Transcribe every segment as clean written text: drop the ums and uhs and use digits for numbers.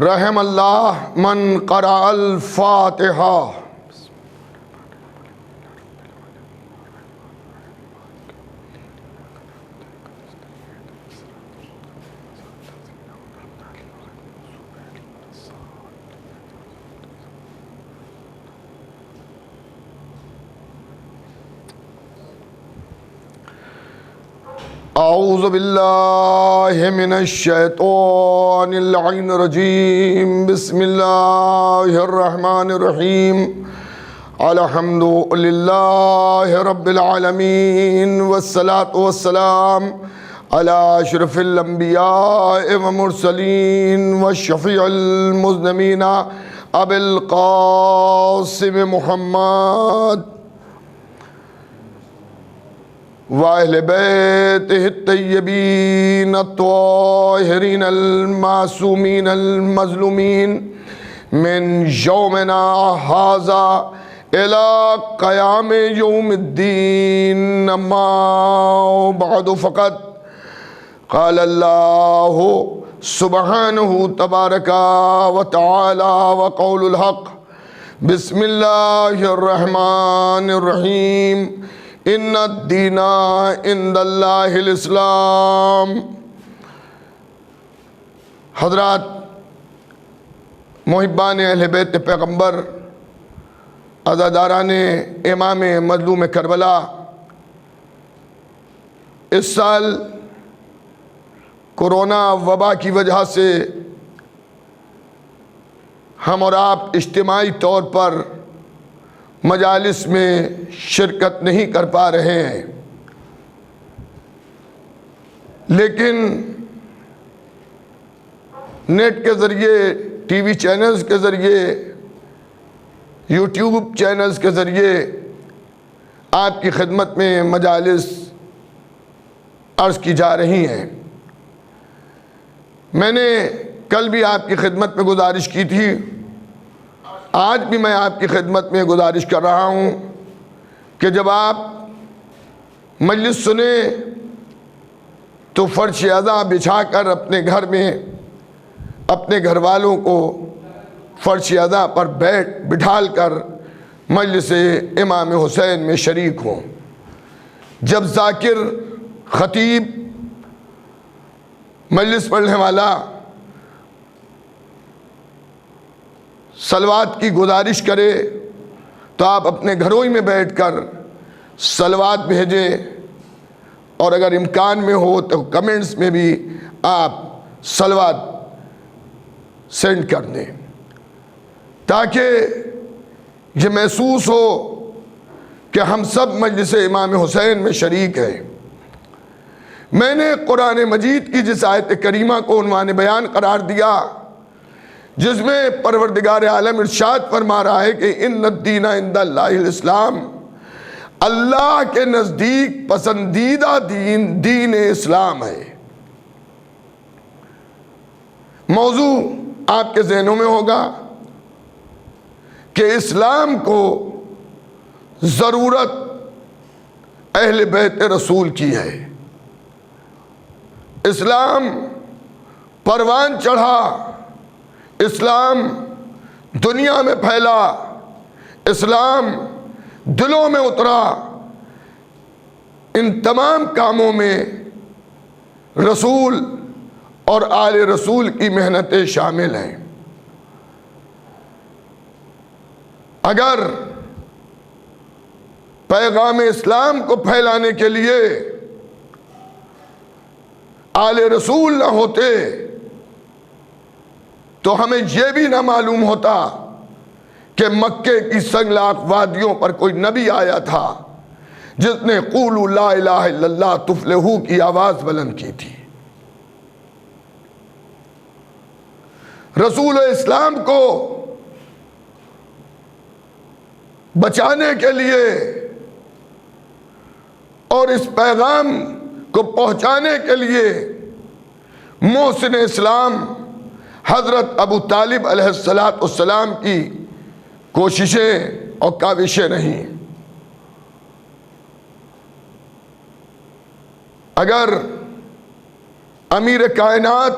رحم اللہ من قرأ الفاتحہ۔ اعوذ باللہ من الشیطان اللعین الرجیم، بسم اللہ الرحمن الرحیم، الحمد للہ رب العالمین، والصلاة والسلام علی اشرف الانبیاء والمرسلین والشفیع المذنبین ابی القاسم محمد وَأَهْلِ بَيْتِهِ الطَّيِّبِينَ الطَّاهِرِينَ الْمَعْصُومِينَ الْمَظْلُومِينَ مِنْ يَوْمِنَا هَذَا إِلَى قِيَامِ يَوْمِ الدِّينِ، أَمَّا بَعْدُ فَقَدْ قَالَ اللَّهُ سُبْحَانَهُ تَبَارَكَ وَتَعَالَى وَقَوْلُ الْحَقِّ بسم اللہ الرحمن الرحیم، ان الدین عند اللہ الاسلام۔ حضرات محبان اہل بیت پیغمبر، عزاداران امام مظلوم کربلا، اس سال کورونا وبا کی وجہ سے ہم اور آپ اجتماعی طور پر مجالس میں شرکت نہیں کر پا رہے ہیں، لیکن نیٹ کے ذریعے، ٹی وی چینلز کے ذریعے، یوٹیوب چینلز کے ذریعے آپ کی خدمت میں مجالس عرض کی جا رہی ہیں۔ میں نے کل بھی آپ کی خدمت میں گزارش کی تھی، آج بھی میں آپ کی خدمت میں گزارش کر رہا ہوں کہ جب آپ مجلس سنیں تو فرش ازاں بچھا کر اپنے گھر میں اپنے گھر والوں کو فرش ازاں پر بٹھال کر مجلس امام حسین میں شریک ہوں۔ جب ذاکر، خطیب، مجلس پڑھنے والا صلوات کی گزارش کرے تو آپ اپنے گھروں ہی میں بیٹھ کر صلوات بھیجیں، اور اگر امکان میں ہو تو کمنٹس میں بھی آپ صلوات سینڈ کر دیں، تاکہ یہ محسوس ہو کہ ہم سب مجلس امام حسین میں شریک ہیں۔ میں نے قرآن مجید کی جس آیت کریمہ کو عنوان بیان قرار دیا، جس میں پروردگار عالم ارشاد فرما رہا ہے کہ ان الدین عند اللہ الاسلام، اللہ کے نزدیک پسندیدہ دین اسلام ہے۔ موضوع آپ کے ذہنوں میں ہوگا کہ اسلام کو ضرورت اہل بیت رسول کی ہے۔ اسلام پروان چڑھا، اسلام دنیا میں پھیلا، اسلام دلوں میں اترا، ان تمام کاموں میں رسول اور آل رسول کی محنتیں شامل ہیں۔ اگر پیغام اسلام کو پھیلانے کے لیے آل رسول نہ ہوتے تو ہمیں یہ بھی نہ معلوم ہوتا کہ مکے کی سنگلاخ وادیوں پر کوئی نبی آیا تھا جس نے قولوا لا الہ الا اللہ تفلحوا کی آواز بلند کی تھی۔ رسول اسلام کو بچانے کے لیے اور اس پیغام کو پہنچانے کے لیے محسن اسلام حضرت ابو طالب علیہ السلام کی کوششیں اور کاوشیں نہیں۔ اگر امیر کائنات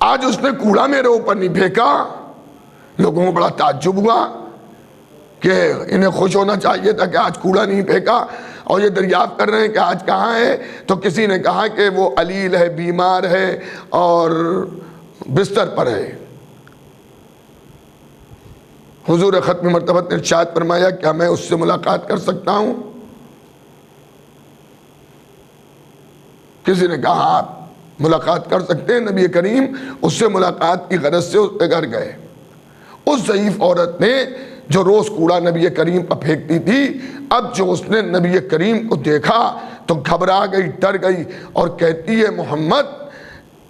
آج اس نے کوڑا میرے اوپر نہیں پھینکا۔ لوگوں کو بڑا تعجب ہوا کہ انہیں خوش ہونا چاہیے تھا کہ آج کوڑا نہیں پھینکا، اور یہ دریافت کر رہے ہیں کہ آج کہاں ہے؟ تو کسی نے کہا کہ وہ علیل ہے، بیمار ہے اور بستر پر ہے۔ حضور ختم مرتبت نے ارشاد فرمایا کیا میں اس سے ملاقات کر سکتا ہوں؟ کسی نے کہا آپ ملاقات کر سکتے ہیں۔ نبی کریم اس سے ملاقات کی غرض سے اس کے گھر گئے۔ اس ضعیف عورت نے جو روز کوڑا نبی کریم پر پھینکتی تھی، اب جو اس نے نبی کریم کو دیکھا تو گھبرا گئی، ڈر گئی، اور کہتی ہے محمد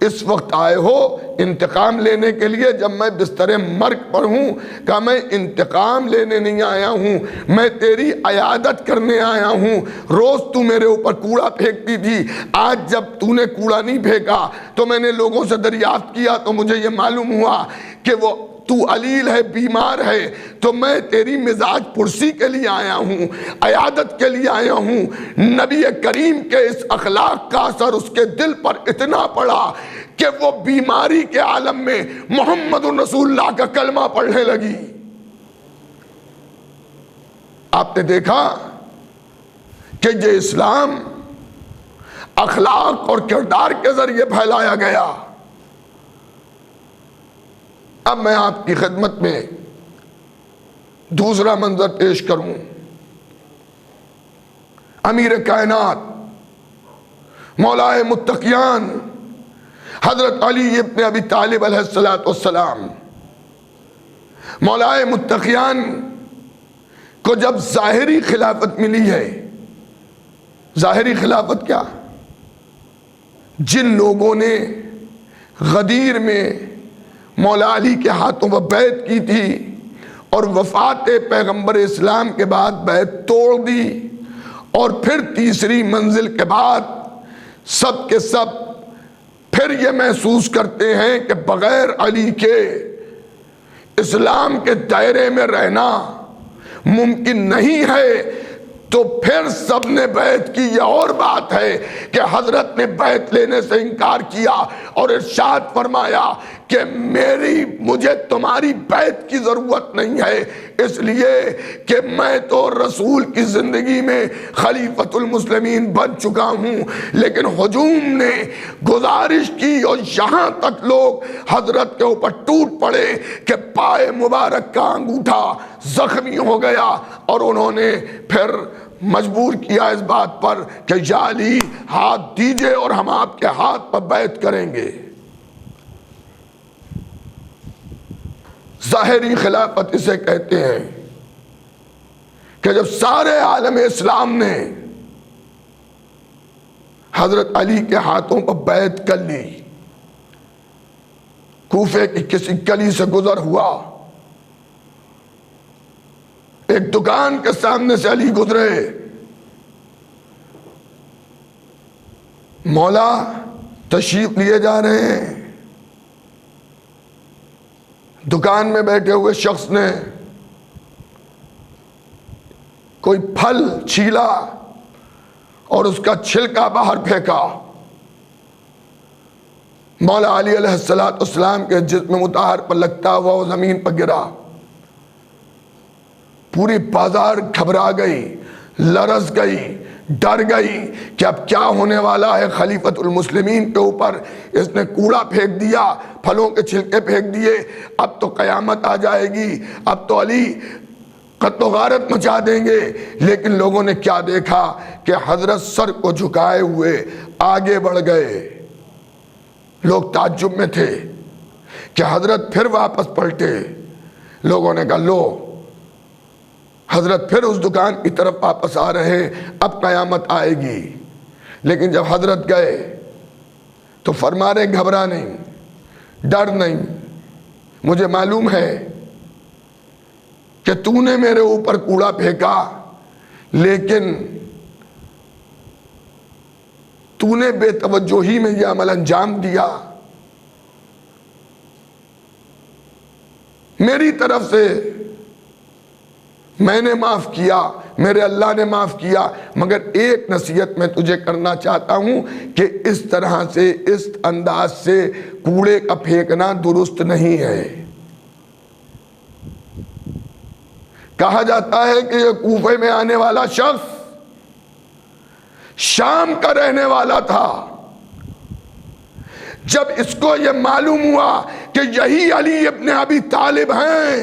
اس وقت آئے ہو انتقام لینے کے لیے جب میں بستر مرگ پر ہوں؟ کہا میں انتقام لینے نہیں آیا ہوں، میں تیری عیادت کرنے آیا ہوں۔ روز تو میرے اوپر کوڑا پھینکتی تھی، آج جب تو نے کوڑا نہیں پھینکا تو میں نے لوگوں سے دریافت کیا تو مجھے یہ معلوم ہوا کہ وہ تو علیل ہے، بیمار ہے، تو میں تیری مزاج پرسی کے لیے آیا ہوں، عیادت کے لیے آیا ہوں۔ نبی کریم کے اس اخلاق کا اثر اس کے دل پر اتنا پڑا کہ وہ بیماری کے عالم میں محمد رسول اللہ کا کلمہ پڑھنے لگی۔ آپ نے دیکھا کہ یہ اسلام اخلاق اور کردار کے ذریعے پھیلایا گیا۔ اب میں آپ کی خدمت میں دوسرا منظر پیش کروں۔ امیر کائنات مولا متقیان حضرت علی ابن ابی طالب علیہ السلام، مولا متقیان کو جب ظاہری خلافت ملی ہے، ظاہری خلافت کیا؟ جن لوگوں نے غدیر میں مولا علی کے ہاتھوں پر بیعت کی تھی اور وفات پیغمبر اسلام کے بعد بیعت توڑ دی، اور پھر تیسری منزل کے بعد سب کے سب پھر یہ محسوس کرتے ہیں کہ بغیر علی کے اسلام کے دائرے میں رہنا ممکن نہیں ہے، تو پھر سب نے بیعت کی۔ یہ اور بات ہے کہ حضرت نے بیعت لینے سے انکار کیا اور ارشاد فرمایا کہ مجھے تمہاری بیعت کی ضرورت نہیں ہے، اس لیے کہ میں تو رسول کی زندگی میں خلیفۃ المسلمین بن چکا ہوں۔ لیکن ہجوم نے گزارش کی اور یہاں تک لوگ حضرت کے اوپر ٹوٹ پڑے کہ پائے مبارک کا انگوٹھا زخمی ہو گیا، اور انہوں نے پھر مجبور کیا اس بات پر کہ یا علی ہاتھ دیجئے اور ہم آپ کے ہاتھ پر بیعت کریں گے۔ ظاہری خلافت اسے کہتے ہیں کہ جب سارے عالم اسلام نے حضرت علی کے ہاتھوں پر بیعت کر لی، کوفے کی کسی گلی سے گزر ہوا، ایک دکان کے سامنے سے علی گزرے، مولا تشریف لیے جا رہے ہیں۔ دکان میں بیٹھے ہوئے شخص نے کوئی پھل چھیلا اور اس کا چھلکا باہر پھینکا، مولا علی علیہ السلام کے جسم مطہر پر لگتا ہوا وہ زمین پر گرا۔ پوری بازار گھبرا گئی، لرز گئی، ڈر گئی کہ اب کیا ہونے والا ہے خلیفۃ المسلمین کے اوپر۔ اس نے کوڑا پھینک دیا، پھلوں کے چھلکے پھینک دیے، اب تو قیامت آ جائے گی، اب تو علی قتل و غارت مچا دیں گے۔ لیکن لوگوں نے کیا دیکھا کہ حضرت سر کو جھکائے ہوئے آگے بڑھ گئے۔ لوگ تعجب میں تھے کہ حضرت پھر واپس پلٹے۔ لوگوں نے کہا لو حضرت پھر اس دکان کی طرف واپس آ رہے، اب قیامت آئے گی۔ لیکن جب حضرت گئے تو فرما رہے گھبرا نہیں، ڈر نہیں، مجھے معلوم ہے کہ تو نے میرے اوپر کوڑا پھینکا، لیکن تو نے بے توجہی میں یہ عمل انجام دیا، میری طرف سے میں نے معاف کیا، میرے اللہ نے معاف کیا، مگر ایک نصیحت میں تجھے کرنا چاہتا ہوں کہ اس طرح سے، اس انداز سے کوڑے کا پھینکنا درست نہیں ہے۔ کہا جاتا ہے کہ یہ کوفے میں آنے والا شخص شام کا رہنے والا تھا۔ جب اس کو یہ معلوم ہوا کہ یہی علی ابن ابی طالب ہیں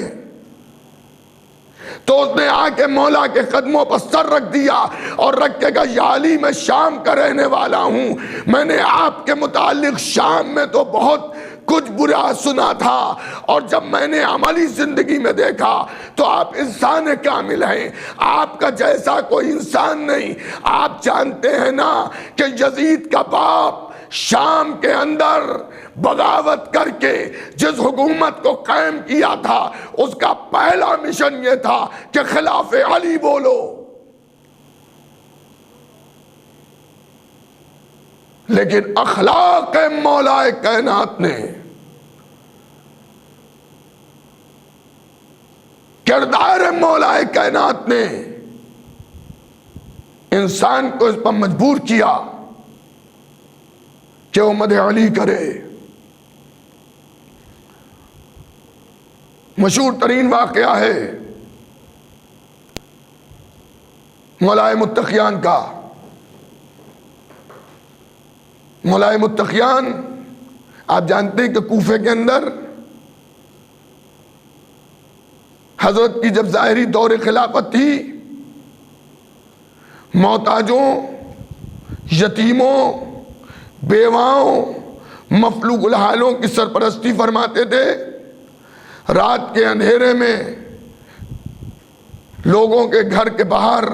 تو اس نے آ کے مولا کے قدموں پر سر رکھ دیا اور رکھ کے کہا یا علی میں شام کا رہنے والا ہوں، میں نے آپ کے متعلق شام میں تو بہت کچھ برا سنا تھا، اور جب میں نے عملی زندگی میں دیکھا تو آپ انسان کامل ہیں، آپ کا جیسا کوئی انسان نہیں۔ آپ جانتے ہیں نا کہ یزید کا باپ شام کے اندر بغاوت کر کے جس حکومت کو قائم کیا تھا، اس کا پہلا مشن یہ تھا کہ خلاف علی بولو۔ لیکن اخلاق مولا کائنات نے، کردار مولا کائنات نے انسان کو اس پر مجبور کیا کہ وہ مدح علی کرے۔ مشہور ترین واقعہ ہے مولا متقیان کا۔ مولا متقیان آپ جانتے ہیں کہ کوفے کے اندر حضرت کی جب ظاہری دور خلافت تھی، محتاجوں، یتیموں، بیواؤں، مفلوج الحالوں کی سرپرستی فرماتے تھے۔ رات کے اندھیرے میں لوگوں کے گھر کے باہر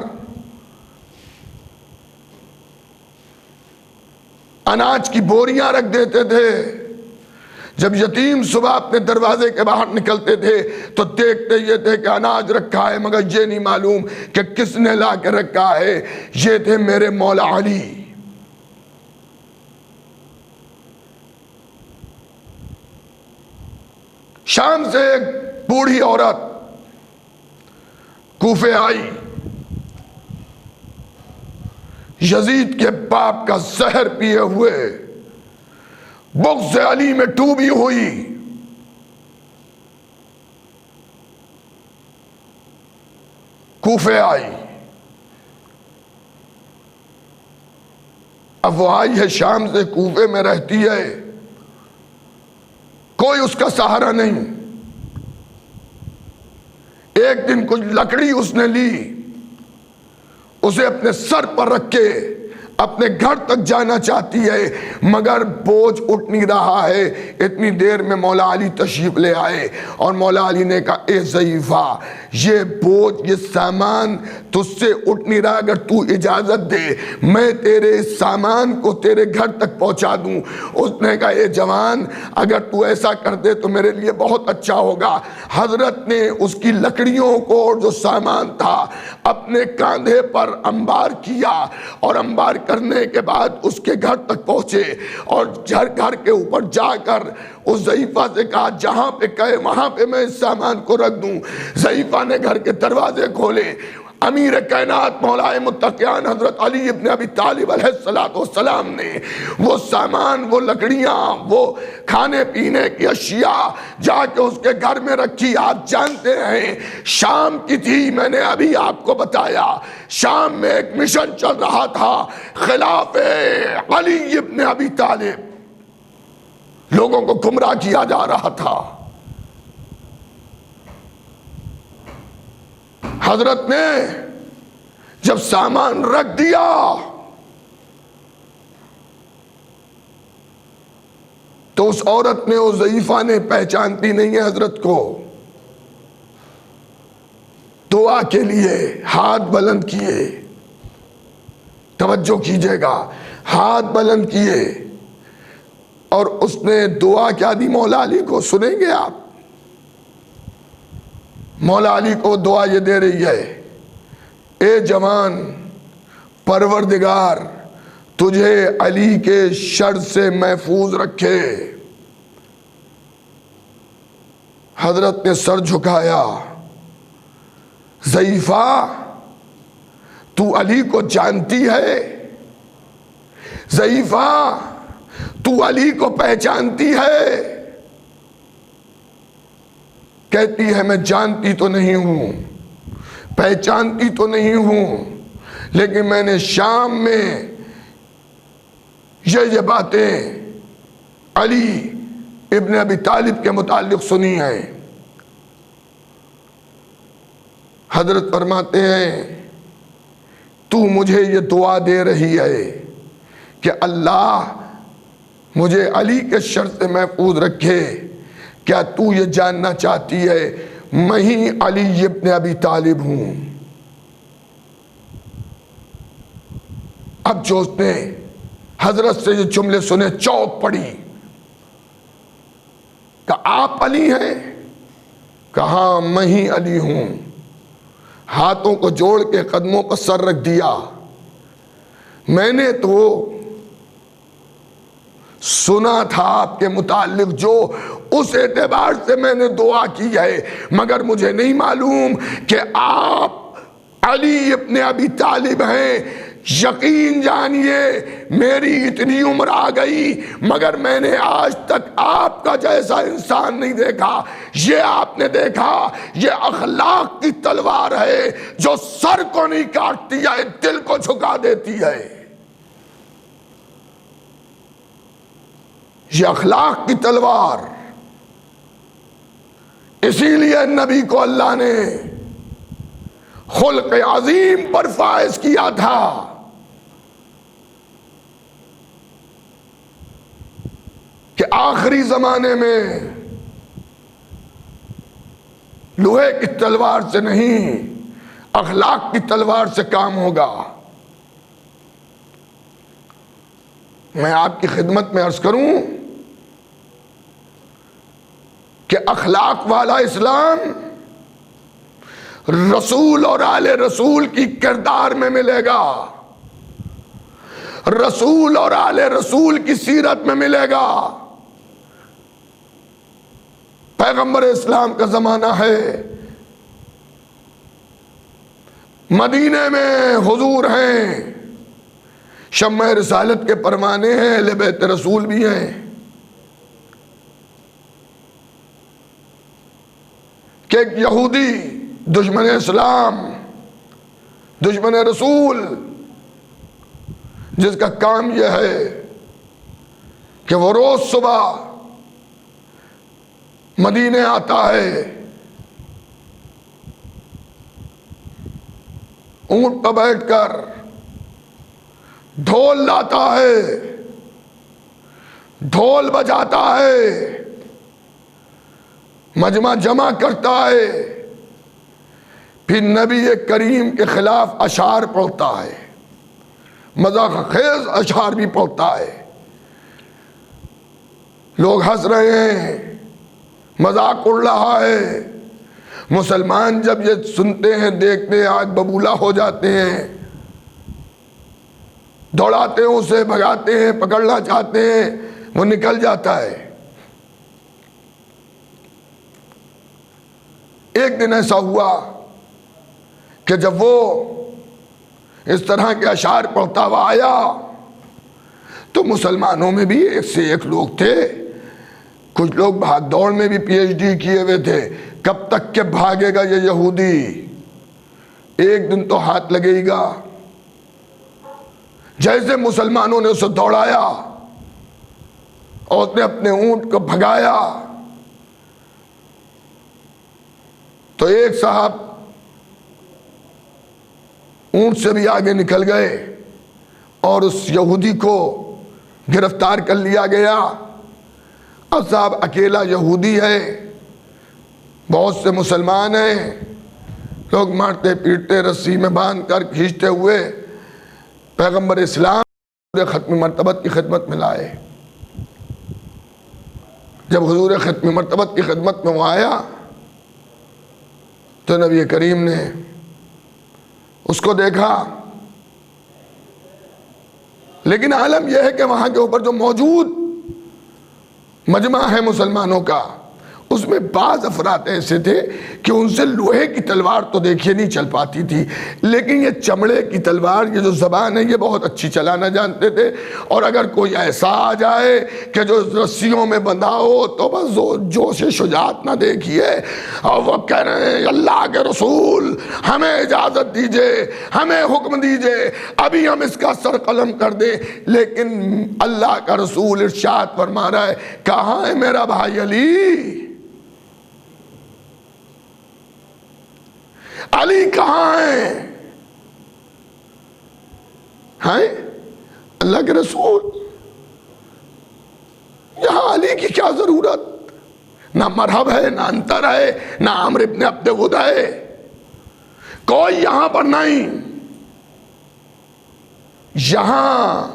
اناج کی بوریاں رکھ دیتے تھے۔ جب یتیم صبح اپنے دروازے کے باہر نکلتے تھے تو دیکھتے یہ تھے کہ اناج رکھا ہے، مگر یہ نہیں معلوم کہ کس نے لا کے رکھا ہے۔ یہ تھے میرے مولا علی۔ شام سے ایک بوڑھی عورت کوفے آئی، یزید کے باپ کا زہر پیے ہوئے، بغض علی میں ڈوبی ہوئی، کوفے آئی۔ اب وہ آئی ہے شام سے، کوفے میں رہتی ہے، کوئی اس کا سہارا نہیں۔ ایک دن کچھ لکڑی اس نے لی، اسے اپنے سر پر رکھ کے اپنے گھر تک جانا چاہتی ہے، مگر بوجھ اٹھ نہیں رہا ہے۔ اتنی دیر میں مولا علی تشریف لے آئے اور مولا علی نے کہا اے ضعیفہ، یہ بوجھ، یہ سامان تجھ سے اٹھ نہیں رہا، اگر تو اجازت دے میں تیرے اس سامان کو تیرے گھر تک پہنچا دوں۔ اس نے کہا اے جوان، اگر تو ایسا کر دے تو میرے لیے بہت اچھا ہوگا۔ حضرت نے اس کی لکڑیوں کو اور جو سامان تھا اپنے کاندھے پر انبار کیا، اور انبار کرنے کے بعد اس کے گھر تک پہنچے، اور گھر کے اوپر جا کر اس ضعیفہ سے کہا جہاں پہ کہے وہاں پہ میں اس سامان کو رکھ دوں۔ ضعیفہ نے گھر کے دروازے کھولے، امیر کائنات مولا متقیان حضرت علی ابن ابی طالب علیہ السلام نے وہ سامان، وہ لکڑیاں، وہ کھانے پینے کی اشیاء جا کے اس کے گھر میں رکھی۔ آپ جانتے ہیں شام کی تھی، میں نے ابھی آپ کو بتایا، شام میں ایک مشن چل رہا تھا، خلاف علی ابن ابی طالب، لوگوں کو گمراہ کیا جا رہا تھا۔ حضرت نے جب سامان رکھ دیا تو اس عورت نے، اس ضعیفہ نے، پہچانتی نہیں ہے حضرت کو، دعا کے لیے ہاتھ بلند کیے، توجہ کیجئے گا، ہاتھ بلند کیے، اور اس نے دعا کیا دی مولا علی کو، سنیں گے آپ؟ مولا علی کو دعا یہ دے رہی ہے، اے جوان، پروردگار تجھے علی کے شر سے محفوظ رکھے۔ حضرت نے سر جھکایا، ضعیفہ تو علی کو جانتی ہے؟ ضعیفہ تو علی کو پہچانتی ہے؟ کہتی ہے میں جانتی تو نہیں ہوں، پہچانتی تو نہیں ہوں، لیکن میں نے شام میں یہ باتیں علی ابن ابی طالب کے متعلق سنی ہیں۔ حضرت فرماتے ہیں تو مجھے یہ دعا دے رہی ہے کہ اللہ مجھے علی کے شر سے محفوظ رکھے، کیا تو یہ جاننا چاہتی ہے میں ہی علی ابن ابی طالب ہوں؟ اب جو اس نے حضرت سے یہ جملے سنے چونک پڑی کہ آپ علی ہیں؟ کہا میں ہی علی ہوں۔ ہاتھوں کو جوڑ کے قدموں پر سر رکھ دیا۔ میں نے تو سنا تھا آپ کے متعلق، جو اس اعتبار سے میں نے دعا کی ہے، مگر مجھے نہیں معلوم کہ آپ علی ابن ابی طالب ہیں۔ یقین جانیے میری اتنی عمر آ گئی مگر میں نے آج تک آپ کا جیسا انسان نہیں دیکھا۔ یہ آپ نے دیکھا، یہ اخلاق کی تلوار ہے جو سر کو نہیں کاٹتی ہے، دل کو جھکا دیتی ہے۔ یہ اخلاق کی تلوار، اسی لیے نبی کو اللہ نے خلق عظیم پر فائز کیا تھا۔ کہ آخری زمانے میں لوہے کی تلوار سے نہیں، اخلاق کی تلوار سے کام ہوگا۔ میں آپ کی خدمت میں عرض کروں کہ اخلاق والا اسلام رسول اور آل رسول کی کردار میں ملے گا، رسول اور آل رسول کی سیرت میں ملے گا۔ پیغمبر اسلام کا زمانہ ہے، مدینے میں حضور ہیں، شمع رسالت کے پروانے ہیں، اہل بیت رسول بھی ہیں۔ کہ ایک یہودی دشمن اسلام، دشمن رسول، جس کا کام یہ ہے کہ وہ روز صبح مدینے آتا ہے، اونٹ پر بیٹھ کر ڈھول لاتا ہے، ڈھول بجاتا ہے، مجمع جمع کرتا ہے، پھر نبی کریم کے خلاف اشعار پڑھتا ہے، مذاق خیز اشعار بھی پڑھتا ہے۔ لوگ ہنس رہے ہیں، مذاق اڑ رہا ہے۔ مسلمان جب یہ سنتے ہیں، دیکھتے ہیں، آگ ببولا ہو جاتے ہیں، دوڑاتے ہیں، اسے بھگاتے ہیں، پکڑنا چاہتے ہیں، وہ نکل جاتا ہے۔ ایک دن ایسا ہوا کہ جب وہ اس طرح کے اشعار پڑھتا ہوا آیا تو مسلمانوں میں بھی ایک سے ایک لوگ تھے، کچھ لوگ بھاگ دوڑ میں بھی پی ایچ ڈی کیے ہوئے تھے، کب تک کہ بھاگے گا یہ یہودی، ایک دن تو ہاتھ لگے گا۔ جیسے مسلمانوں نے اسے دوڑایا اور اس نے اپنے اونٹ کو بھگایا تو ایک صاحب اونٹ سے بھی آگے نکل گئے اور اس یہودی کو گرفتار کر لیا گیا۔ اب صاحب اکیلا یہودی ہے، بہت سے مسلمان ہیں، لوگ مارتے پیٹتے رسی میں باندھ کر کھینچتے ہوئے پیغمبر اسلام ختم مرتبت کی خدمت میں لائے۔ جب حضور ختم مرتبت کی خدمت میں وہ آیا تو نبی کریم نے اس کو دیکھا، لیکن عالم یہ ہے کہ وہاں کے اوپر جو موجود مجمع ہے مسلمانوں کا، اس میں بعض افراد ایسے تھے کہ ان سے لوہے کی تلوار تو دیکھیے نہیں چل پاتی تھی، لیکن یہ چمڑے کی تلوار، یہ جو زبان ہے، یہ بہت اچھی چلانا جانتے تھے۔ اور اگر کوئی ایسا آ جائے کہ جو رسیوں میں بندھا ہو تو بس جوش شجاعت نہ دیکھیے، اور وہ کہہ رہے ہیں اللہ کے رسول ہمیں اجازت دیجئے، ہمیں حکم دیجئے، ابھی ہم اس کا سر قلم کر دیں۔ لیکن اللہ کا رسول ارشاد فرما رہا ہے، کہاں ہے میرا بھائی علی؟ علی کہاں ہے؟ ہیں اللہ کے رسول، یہاں علی کی کیا ضرورت؟ نہ مرحب ہے، نہ انتر ہے، نہ عمر ابن عبد ود ہے، کوئی یہاں پر نہیں۔ یہاں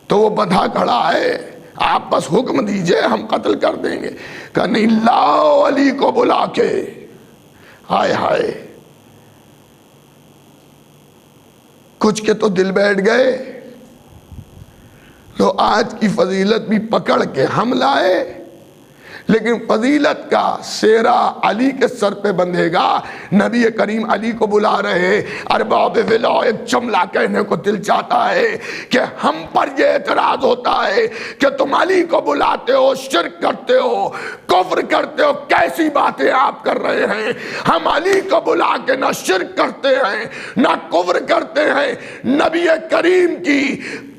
تو وہ بندھا کھڑا ہے، آپ بس حکم دیجئے ہم قتل کر دیں گے۔ کہ نہیں، لاؤ علی کو بلا کے۔ ہائے ہائے، کچھ کے تو دل بیٹھ گئے، تو آج کی فضیلت بھی پکڑ کے ہم لائے، لیکن فضیلت کا سیرا علی کے سر پہ بندھے گا۔ نبی کریم علی کو بلا رہے، ارباب ولا ایک جملہ کہنے کو دل چاہتا ہے کہ ہم پر یہ اعتراض ہوتا ہے کہ تم علی کو بلاتے ہو، شرک کرتے ہو، کفر کرتے ہو، کیسی باتیں آپ کر رہے ہیں؟ ہم علی کو بلا کے نہ شرک کرتے ہیں نہ کفر کرتے ہیں۔ نبی کریم کی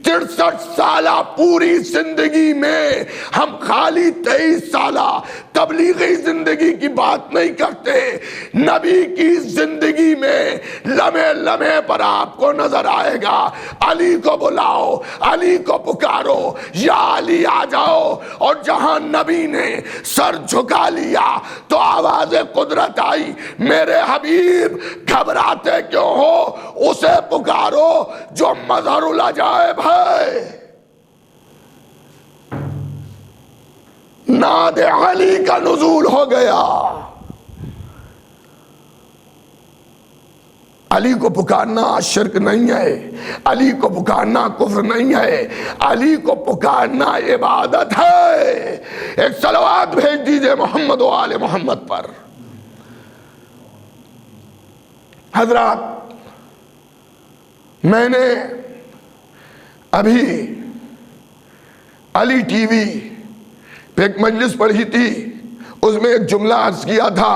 63 سالہ پوری زندگی میں ہم خالی 23 سالہ تبلیغی زندگی کی بات نہیں کرتے۔ نبی کی زندگی میں لمحے لمحے پر آپ کو نظر آئے گا، علی کو بلاؤ، علی کو پکارو، یا علی آ جاؤ۔ اور جہاں نبی نے سر جھکا لیا تو آواز قدرت آئی، میرے حبیب گھبراتے کیوں ہو؟ اسے پکارو جو مظہر العجائب ہے۔ ناد علی کا نزول ہو گیا۔ علی کو پکارنا شرک نہیں ہے، علی کو پکارنا کفر نہیں ہے، علی کو پکارنا عبادت ہے۔ ایک صلوات بھیج دیجئے محمد و آل محمد پر۔ حضرات، میں نے ابھی علی ٹی وی پہ ایک مجلس پڑھی تھی، اس میں ایک جملہ عرض کیا تھا،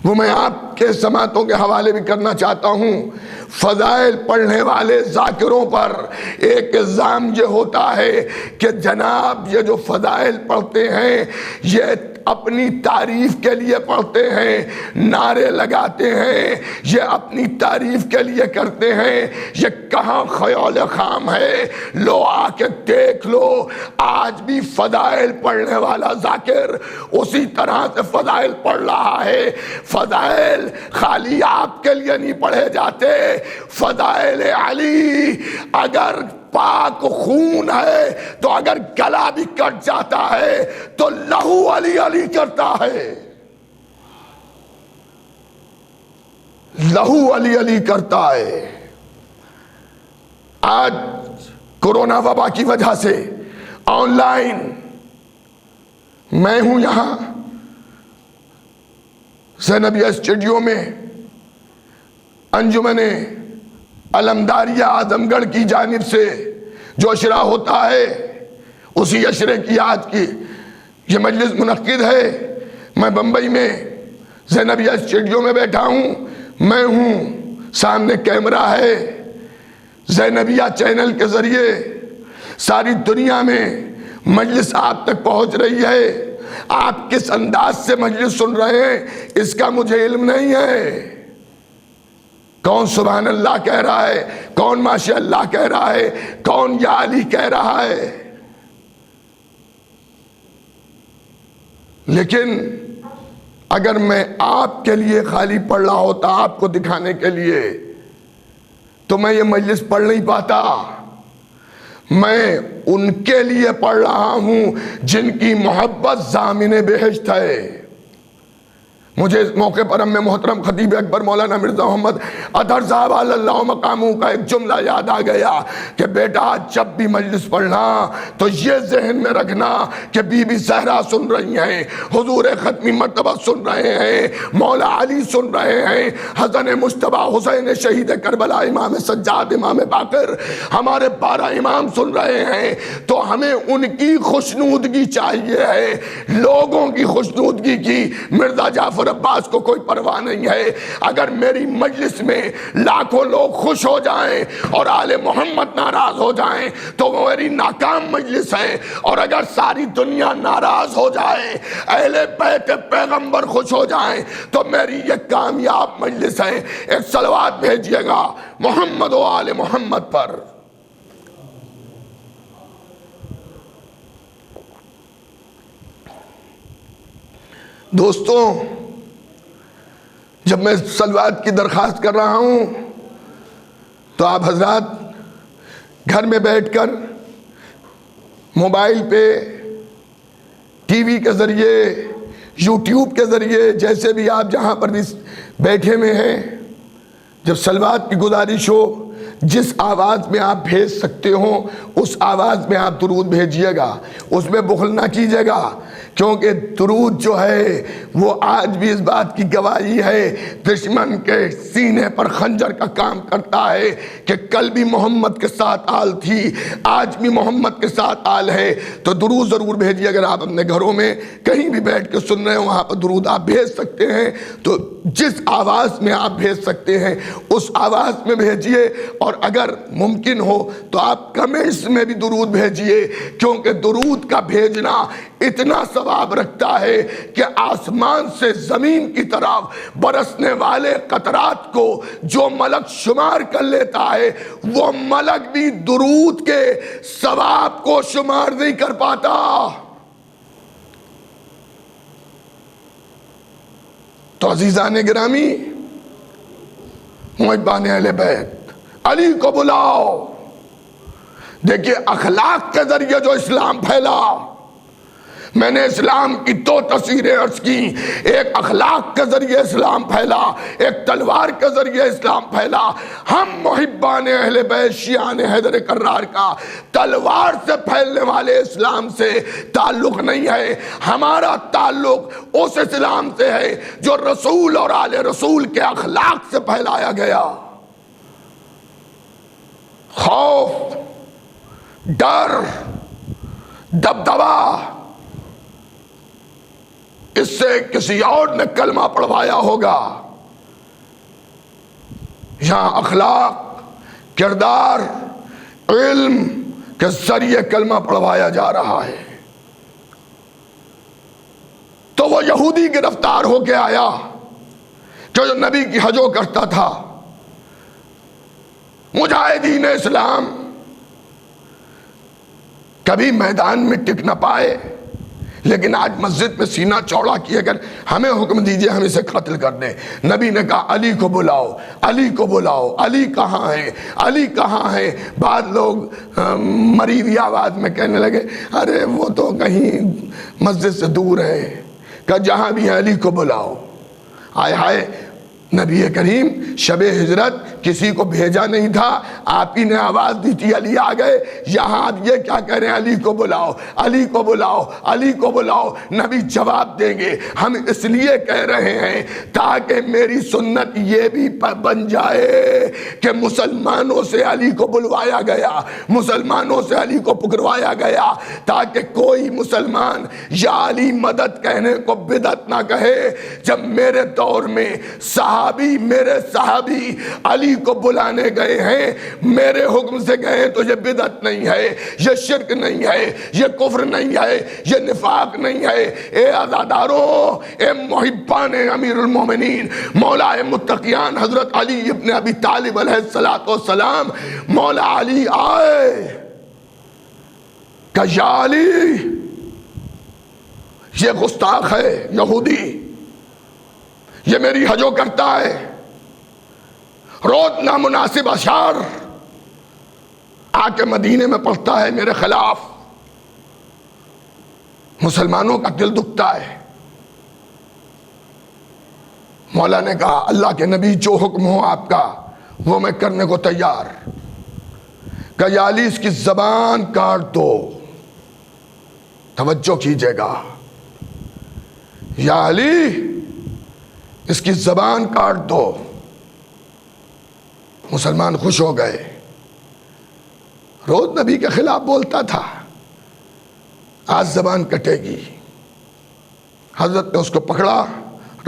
وہ میں آپ کے سماعتوں کے حوالے بھی کرنا چاہتا ہوں۔ فضائل پڑھنے والے ذاکروں پر ایک الزام یہ ہوتا ہے کہ جناب یہ جو فضائل پڑھتے ہیں یہ اپنی تعریف کے لیے پڑھتے ہیں، نعرے لگاتے ہیں، یہ اپنی تعریف کے لیے کرتے ہیں۔ یہ کہاں خیال خام ہے؟ لو آ کے دیکھ لو، آج بھی فضائل پڑھنے والا ذاکر اسی طرح سے فضائل پڑھ رہا ہے۔ فضائل خالی آپ کے لیے نہیں پڑھے جاتے، فضائل علی اگر پاک خون ہے تو اگر گلا بھی کٹ جاتا ہے تو لہو علی علی کرتا ہے، لہو علی علی کرتا ہے۔ آج کورونا وبا کی وجہ سے آن لائن میں ہوں یہاں زینبیہ اسٹوڈیو میں، انجمن علمداریہ اعظم گڑھ کی جانب سے جو اشرا ہوتا ہے، اسی اشرے کی آج کی یہ مجلس منعقد ہے۔ میں بمبئی میں زینبیہ اسٹوڈیو میں بیٹھا ہوں، میں ہوں، سامنے کیمرہ ہے، زینبیہ چینل کے ذریعے ساری دنیا میں مجلس آپ تک پہنچ رہی ہے۔ آپ کس انداز سے مجلس سن رہے ہیں اس کا مجھے علم نہیں ہے، کون سبحان اللہ کہہ رہا ہے، کون ماشاء اللہ کہہ رہا ہے، کون یا علی کہہ رہا ہے، لیکن اگر میں آپ کے لیے خالی پڑھ رہا ہوتا، آپ کو دکھانے کے لیے، تو میں یہ مجلس پڑھ نہیں پاتا۔ میں ان کے لیے پڑھ رہا ہوں جن کی محبت ضامن بہشت ہے، مجھے اس موقع پر ہم محترم خطیب اکبر مولانا مرزا محمد اطہر صاحب اللہ مقاموں کا ایک جملہ یاد آ گیا کہ بیٹا جب بھی مجلس پڑھنا تو یہ ذہن میں رکھنا کہ بی بی زہرا سن رہی ہیں، حضور ختمی مرتبہ سن رہے ہیں، مولا علی سن رہے ہیں، حسن مجتبی حسین شہید کربلا امام سجاد امام باقر ہمارے 12 امام سن رہے ہیں، تو ہمیں ان کی خوشنودگی چاہیے ہے، لوگوں کی خوشنودگی کی مرزا جعفر عباس کو کوئی پرواہ نہیں ہے۔ اگر میری مجلس میں لاکھوں لوگ خوش ہو جائیں اور آل محمد ناراض ہو جائیں تو وہ میری ناکام مجلس ہے، اور اگر ساری دنیا ناراض ہو جائے، اہل بیت پیغمبر خوش ہو جائیں تو میری یہ کامیاب مجلس ہے۔ ایک صلوات بھیجیے گا محمد و آل محمد پر۔ دوستوں، جب میں صلوات کی درخواست کر رہا ہوں تو آپ حضرات گھر میں بیٹھ کر موبائل پہ، ٹی وی کے ذریعے، یوٹیوب کے ذریعے، جیسے بھی آپ جہاں پر بھی بیٹھے میں ہیں، جب صلوات کی گزارش ہو، جس آواز میں آپ بھیج سکتے ہوں اس آواز میں آپ درود بھیجیے گا، اس میں بخل نہ کیجیے گا، کیونکہ درود جو ہے وہ آج بھی اس بات کی گواہی ہے، دشمن کے سینے پر خنجر کا کام کرتا ہے کہ کل بھی محمد کے ساتھ آل تھی، آج بھی محمد کے ساتھ آل ہے۔ تو درود ضرور بھیجیے، اگر آپ اپنے گھروں میں کہیں بھی بیٹھ کے سن رہے ہوں وہاں پر درود آپ بھیج سکتے ہیں، تو جس آواز میں آپ بھیج سکتے ہیں اس آواز میں بھیجیے، اور اگر ممکن ہو تو آپ کمنٹس میں بھی درود بھیجیے، کیونکہ درود کا بھیجنا اتنا ثواب رکھتا ہے کہ آسمان سے زمین کی طرف برسنے والے قطرات کو جو ملک شمار کر لیتا ہے، وہ ملک بھی درود کے ثواب کو شمار نہیں کر پاتا۔ تو عزیزان گرامی، محبان اہل بیت، علی کو بلاؤ۔ دیکھیے اخلاق کے ذریعے جو اسلام پھیلا، میں نے اسلام کی 2 تصویریں عرض کی، ایک اخلاق کے ذریعے اسلام پھیلا، ایک تلوار کے ذریعے اسلام پھیلا۔ ہم محبان اہل بیت شیعان حیدر کرار کا تلوار سے پھیلنے والے اسلام سے تعلق نہیں ہے، ہمارا تعلق اس اسلام سے ہے جو رسول اور آل رسول کے اخلاق سے پھیلایا گیا۔ خوف، ڈر، دبدبا، اس سے کسی اور نے کلمہ پڑھوایا ہوگا۔ یہاں اخلاق، کردار، علم کے ذریعے کلمہ پڑھوایا جا رہا ہے۔ تو وہ یہودی گرفتار ہو کے آیا جو نبی کی حجو کرتا تھا، مجاہدین اسلام کبھی میدان میں ٹک نہ پائے، لیکن آج مسجد میں سینہ چوڑا کیے کر ہمیں حکم دیجئے ہم اسے قتل کر دیں۔ نبی نے کہا علی کو بلاؤ، علی کو بلاؤ، علی کہاں ہے، علی کہاں ہے؟ بعض لوگ مریضی آواز میں کہنے لگے ارے وہ تو کہیں مسجد سے دور ہے، کہ جہاں بھی ہے علی کو بلاؤ۔ آئے ہائے، نبی کریم شب ہجرت کسی کو بھیجا نہیں تھا، آپ ہی نے آواز دی تھی علی آ گئے، یہاں آپ یہ کیا کہہ رہے ہیں علی کو بلاؤ، علی کو بلاؤ، علی کو بلاؤ؟ نبی جواب دیں گے ہم اس لیے کہہ رہے ہیں تاکہ میری سنت یہ بھی بن جائے کہ مسلمانوں سے علی کو بلوایا گیا، مسلمانوں سے علی کو پکروایا گیا، تاکہ کوئی مسلمان یا علی مدد کہنے کو بدعت نہ کہے۔ جب میرے دور میں میرے صحابی علی کو بلانے گئے ہیں، میرے حکم سے گئے تو یہ بدعت نہیں ہے، یہ شرک نہیں ہے، یہ کفر نہیں ہے، یہ نفاق نہیں ہے۔ اے عزاداروں، اے محبان امیر المومنین، مولا متقیان حضرت علی ابن ابی طالب علیہ السلام، مولا علی آئے کہ یا علی، یہ گستاخ ہے یہودی، یہ میری حجو کرتا ہے، روز نامناسب اشعار آ کے مدینے میں پڑھتا ہے میرے خلاف، مسلمانوں کا دل دکھتا ہے۔ مولا نے کہا اللہ کے نبی جو حکم ہو آپ کا وہ میں کرنے کو تیار. کہ یا علی اس کی زبان کاٹ دو. توجہ کیجئے گا, یا علی اس کی زبان کاٹ دو. مسلمان خوش ہو گئے. روز نبی کے خلاف بولتا تھا, آج زبان کٹے گی. حضرت نے اس کو پکڑا,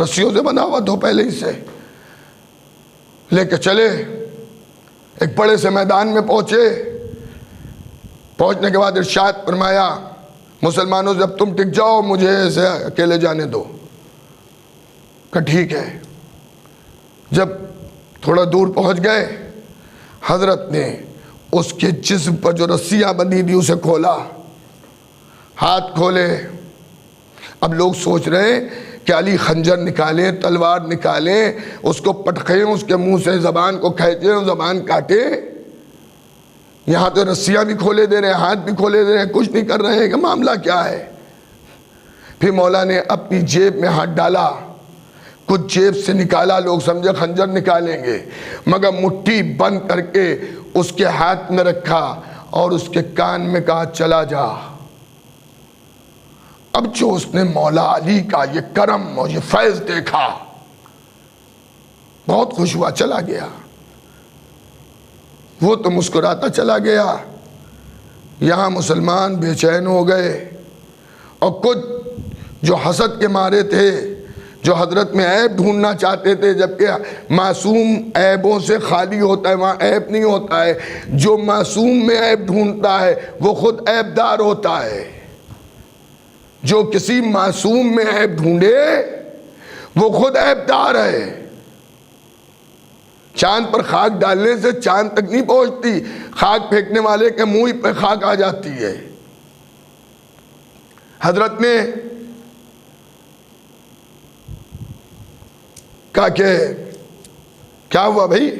رسیوں سے بنا ہوا دو پہلے ہی سے, لے کے چلے. ایک بڑے سے میدان میں پہنچے. پہنچنے کے بعد ارشاد فرمایا مسلمانوں جب تم ٹک جاؤ مجھے اسے اکیلے جانے دو. کہ ٹھیک ہے. جب تھوڑا دور پہنچ گئے, حضرت نے اس کے جسم پر جو رسیاں بندھی تھی اسے کھولا, ہاتھ کھولے. اب لوگ سوچ رہے ہیں کہ علی خنجر نکالیں, تلوار نکالیں, اس کو پٹخیں, اس کے منہ سے زبان کو کھینچیں, زبان کاٹیں. یہاں تو رسیاں بھی کھولے دے رہے ہیں, ہاتھ بھی کھولے دے رہے ہیں, کچھ نہیں کر رہے ہیں کہ معاملہ کیا ہے. پھر مولا نے اپنی جیب میں ہاتھ ڈالا, کچھ جیب سے نکالا. لوگ سمجھے خنجر نکالیں گے, مگر مٹھی بند کر کے اس کے ہاتھ میں رکھا اور اس کے کان میں کہا چلا جا. اب جو اس نے مولا علی کا یہ کرم اور یہ فیض دیکھا بہت خوش ہوا, چلا گیا. وہ تو مسکراتا چلا گیا. یہاں مسلمان بے چین ہو گئے, اور کچھ جو حسد کے مارے تھے, جو حضرت میں عیب ڈھونڈنا چاہتے تھے, جبکہ معصوم عیبوں سے خالی ہوتا ہے, وہاں عیب نہیں ہوتا ہے. جو معصوم میں عیب ڈھونڈتا ہے وہ خود عیب دار ہوتا ہے. جو کسی معصوم میں عیب ڈھونڈے وہ خود عیب دار ہے. چاند پر خاک ڈالنے سے چاند تک نہیں پہنچتی, خاک پھینکنے والے کے منہ پہ خاک آ جاتی ہے. حضرت نے کہا کہ کیا ہوا بھائی؟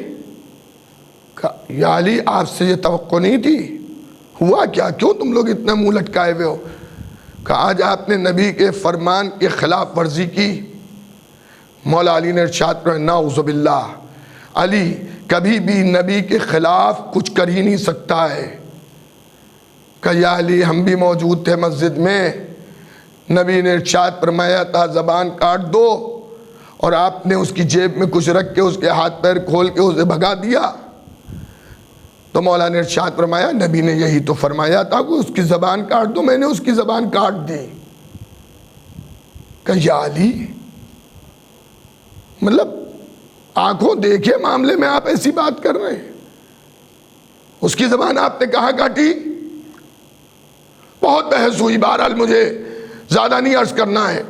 یا علی آپ سے یہ توقع نہیں تھی. ہوا کیا, کیوں تم لوگ اتنا منہ لٹکائے ہوئے ہو؟ کہ آج آپ نے نبی کے فرمان کے خلاف ورزی کی. مولا علی نے ارشاد فرمایا نعوذ باللہ, علی کبھی بھی نبی کے خلاف کچھ کر ہی نہیں سکتا ہے. کہ یا علی ہم بھی موجود تھے مسجد میں, نبی نے ارشاد فرمایا تھا زبان کاٹ دو, اور آپ نے اس کی جیب میں کچھ رکھ کے اس کے ہاتھ پیر کھول کے اسے بھگا دیا. تو مولا نے ارشاد فرمایا نبی نے یہی تو فرمایا تھا کہ اس کی زبان کاٹ دو, میں نے اس کی زبان کاٹ دی. کہ یا علی مطلب آنکھوں دیکھے معاملے میں آپ ایسی بات کر رہے ہیں, اس کی زبان آپ نے کہاں کاٹی؟ بہت بحث ہوئی, بہرحال مجھے زیادہ نہیں عرض کرنا ہے.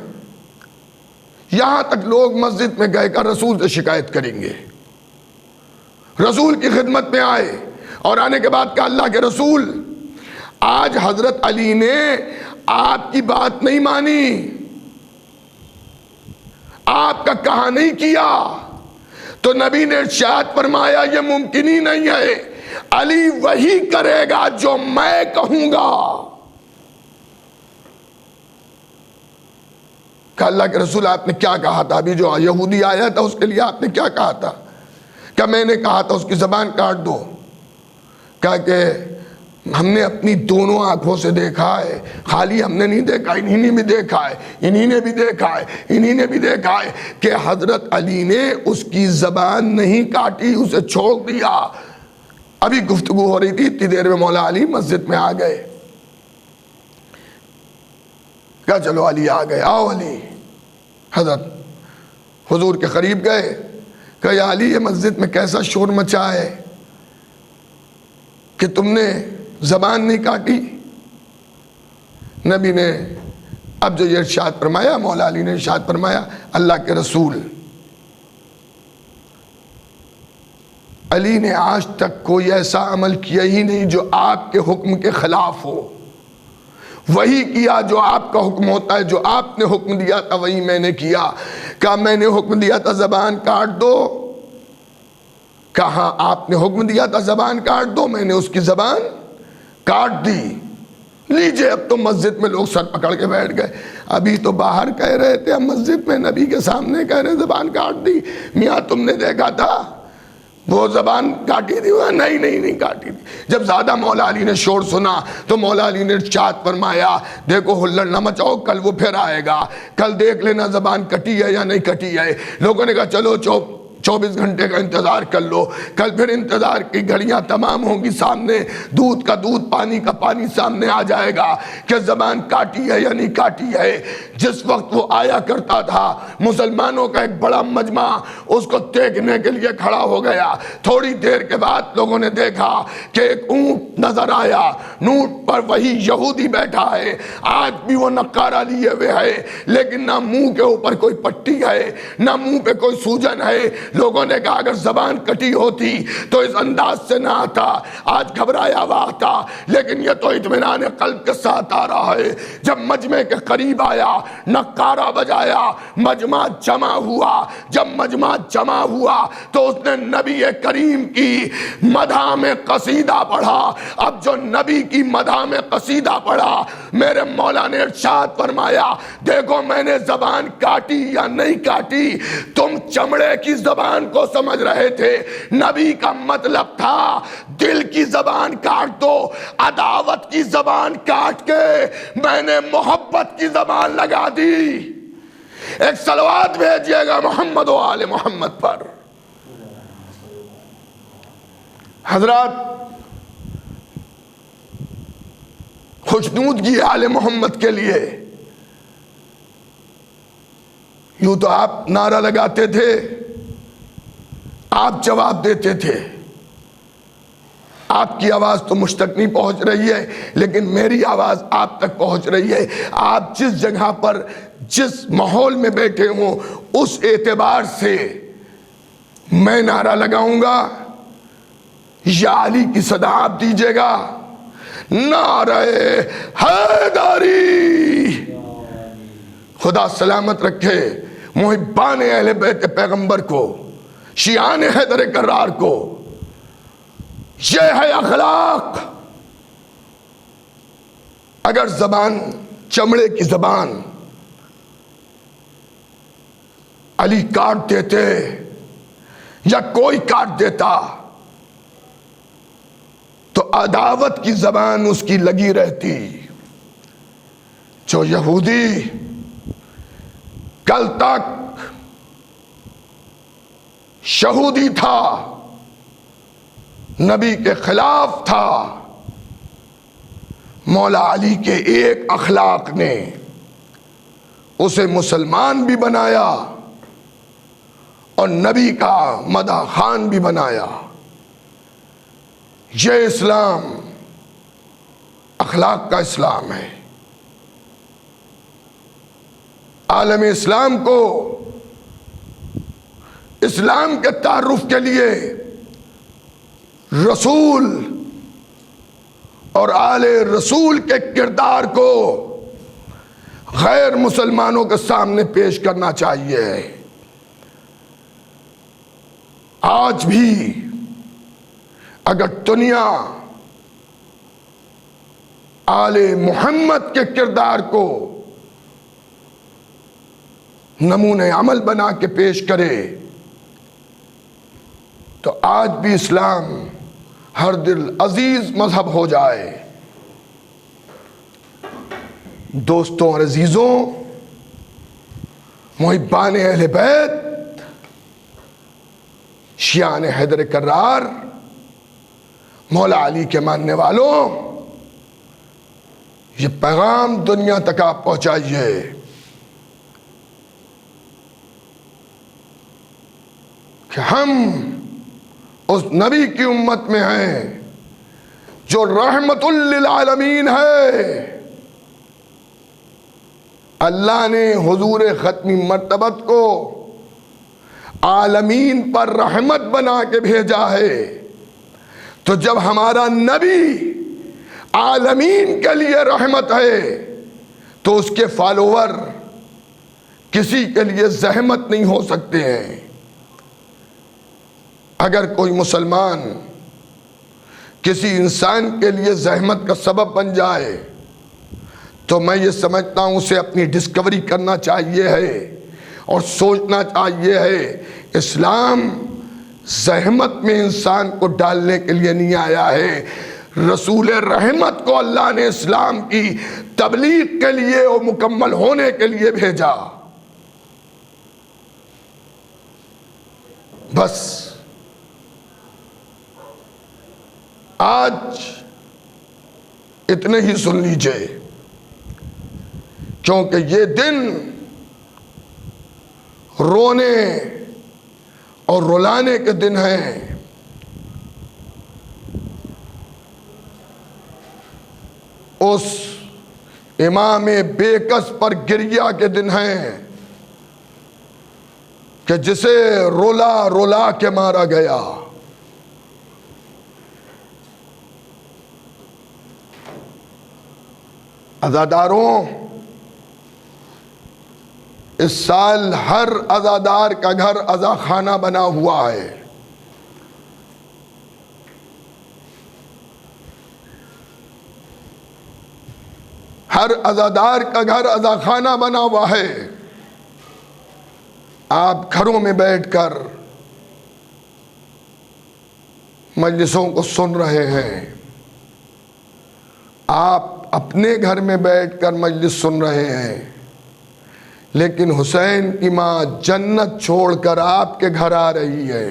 یہاں تک لوگ مسجد میں گئے کر رسول سے شکایت کریں گے. رسول کی خدمت میں آئے اور آنے کے بعد کہا اللہ کے رسول آج حضرت علی نے آپ کی بات نہیں مانی, آپ کا کہا نہیں کیا. تو نبی نے ارشاد فرمایا یہ ممکن ہی نہیں ہے, علی وہی کرے گا جو میں کہوں گا. کہ اللہ کے رسول آپ نے کیا کہا تھا؟ ابھی جو یہودی آیا تھا اس کے لیے آپ نے کیا کہا تھا؟ کہ میں نے کہا تھا اس کی زبان کاٹ دو. کہا کہ ہم نے اپنی دونوں آنکھوں سے دیکھا ہے, خالی ہم نے نہیں دیکھا, انہی نے بھی دیکھا ہے, انہی نے بھی دیکھا ہے, انہی نے بھی دیکھا ہے کہ حضرت علی نے اس کی زبان نہیں کاٹی, اسے چھوڑ دیا. ابھی گفتگو ہو رہی تھی, اتنی دیر میں مولا علی مسجد میں آ گئے. کہا چلو علی آ گئے, آؤ علی. حضرت حضور کے قریب گئے. کہا یا علی یہ مسجد میں کیسا شور مچا ہے کہ تم نے زبان نہیں کاٹی؟ نبی نے اب جو یہ ارشاد فرمایا, مولا علی نے ارشاد فرمایا اللہ کے رسول علی نے آج تک کوئی ایسا عمل کیا ہی نہیں جو آپ کے حکم کے خلاف ہو. وہی کیا جو آپ کا حکم ہوتا ہے, جو آپ نے حکم دیا تھا وہی میں نے کیا. کہا میں نے حکم دیا تھا زبان کاٹ دو. کہا آپ نے حکم دیا تھا زبان کاٹ دو, میں نے اس کی زبان کاٹ دی. لیجئے اب تو مسجد میں لوگ سر پکڑ کے بیٹھ گئے. ابھی تو باہر کہہ رہے تھے، اب مسجد میں نبی کے سامنے کہہ رہے زبان کاٹ دی. میاں تم نے دیکھا تھا وہ زبان کاٹی تھی؟ نہیں کاٹی تھی. جب زیادہ مولا علی نے شور سنا تو مولا علی نے ارشاد فرمایا دیکھو ہلڑ نہ مچاؤ، کل وہ پھر آئے گا، کل دیکھ لینا زبان کٹی ہے یا نہیں کٹی ہے. لوگوں نے کہا چلو 24 گھنٹے کا انتظار کر لو. کل پھر انتظار کی گھڑیاں تمام ہوں گی، سامنے دودھ کا دودھ پانی کا پانی سامنے آ جائے گا کہ زبان کاٹی ہے یا نہیں کاٹی ہے. جس وقت وہ آیا کرتا تھا مسلمانوں کا ایک بڑا مجمع اس کو دیکھنے کے لیے کھڑا ہو گیا. تھوڑی دیر کے بعد لوگوں نے دیکھا کہ ایک اونٹ نظر آیا، اونٹ پر وہی یہودی بیٹھا ہے، آج بھی وہ نقارہ لیے ہوئے ہے، لیکن نہ منہ کے اوپر کوئی پٹی ہے نہ منہ پہ کوئی سوجن ہے. لوگوں نے کہا اگر زبان کٹی ہوتی تو اس انداز سے نہ آتا، آج گھبرایا ہوا آتا، لیکن یہ تو اطمینان قلب کے ساتھ آ رہا ہے. جب مجمع کے قریب آیا نقارہ بجایا، مجمع جمع ہوا. جب مجمع جمع ہوا تو اس نے نبی کریم کی مدح میں قصیدہ پڑھا. اب جو نبی کی مدح میں قصیدہ پڑھا، میرے مولا نے ارشاد فرمایا دیکھو میں نے زبان کاٹی یا نہیں کاٹی، تم چمڑے کی زبان کو سمجھ رہے تھے، نبی کا مطلب تھا دل کی زبان کاٹ دو. عداوت کی زبان کاٹ کے میں نے محبت کی زبان لگا دی. ایک صلوات بھیجیے گا محمد و آل محمد پر. حضرات خوشنودگی آل محمد کے لیے یوں تو آپ نعرہ لگاتے تھے، آپ جواب دیتے تھے، آپ کی آواز تو مجھ تک نہیں پہنچ رہی ہے لیکن میری آواز آپ تک پہنچ رہی ہے. آپ جس جگہ پر جس ماحول میں بیٹھے ہوں اس اعتبار سے میں نعرہ لگاؤں گا، یا علی کی صدا آپ دیجئے گا، نعرہ حیدری. خدا سلامت رکھے محبان اہل بیت پیغمبر کو، شیعان حیدر کرار کو. یہ ہے اخلاق. اگر زبان چمڑے کی زبان علی کاٹ دیتے یا کوئی کاٹ دیتا تو عداوت کی زبان اس کی لگی رہتی. جو یہودی کل تک شہودی تھا، نبی کے خلاف تھا، مولا علی کے ایک اخلاق نے اسے مسلمان بھی بنایا اور نبی کا مدح خان بھی بنایا. یہ اسلام اخلاق کا اسلام ہے. عالم اسلام کو اسلام کے تعارف کے لیے رسول اور آل رسول کے کردار کو غیر مسلمانوں کے سامنے پیش کرنا چاہیے. آج بھی اگر دنیا آل محمد کے کردار کو نمونہ عمل بنا کے پیش کرے تو آج بھی اسلام ہر دل عزیز مذہب ہو جائے. دوستوں اور عزیزوں، محبان اہل بیت، شیعان حیدر کرار، مولا علی کے ماننے والوں، یہ پیغام دنیا تک آپ پہنچائیے کہ ہم اس نبی کی امت میں ہیں جو رحمت للعالمین ہے. اللہ نے حضور ختمی مرتبت کو عالمین پر رحمت بنا کے بھیجا ہے. تو جب ہمارا نبی عالمین کے لیے رحمت ہے تو اس کے فالوور کسی کے لیے زحمت نہیں ہو سکتے ہیں. اگر کوئی مسلمان کسی انسان کے لیے زحمت کا سبب بن جائے تو میں یہ سمجھتا ہوں اسے اپنی ڈسکوری کرنا چاہیے ہے اور سوچنا چاہیے ہے اسلام زحمت میں انسان کو ڈالنے کے لیے نہیں آیا ہے، رسول رحمت کو اللہ نے اسلام کی تبلیغ کے لیے اور مکمل ہونے کے لیے بھیجا۔ بس آج اتنے ہی سن لیجئے، کیونکہ یہ دن رونے اور رلانے کے دن ہیں۔ اس امام بے کس پر گریہ کے دن ہیں کہ جسے رولا رولا کے مارا گیا۔ عزاداروں، اس سال ہر عزادار کا گھر عزا خانہ بنا ہوا ہے۔ ہر عزادار کا گھر عزا خانہ بنا ہوا ہے۔ آپ گھروں میں بیٹھ کر مجلسوں کو سن رہے ہیں، آپ اپنے گھر میں بیٹھ کر مجلس سن رہے ہیں، لیکن حسین کی ماں جنت چھوڑ کر آپ کے گھر آ رہی ہے،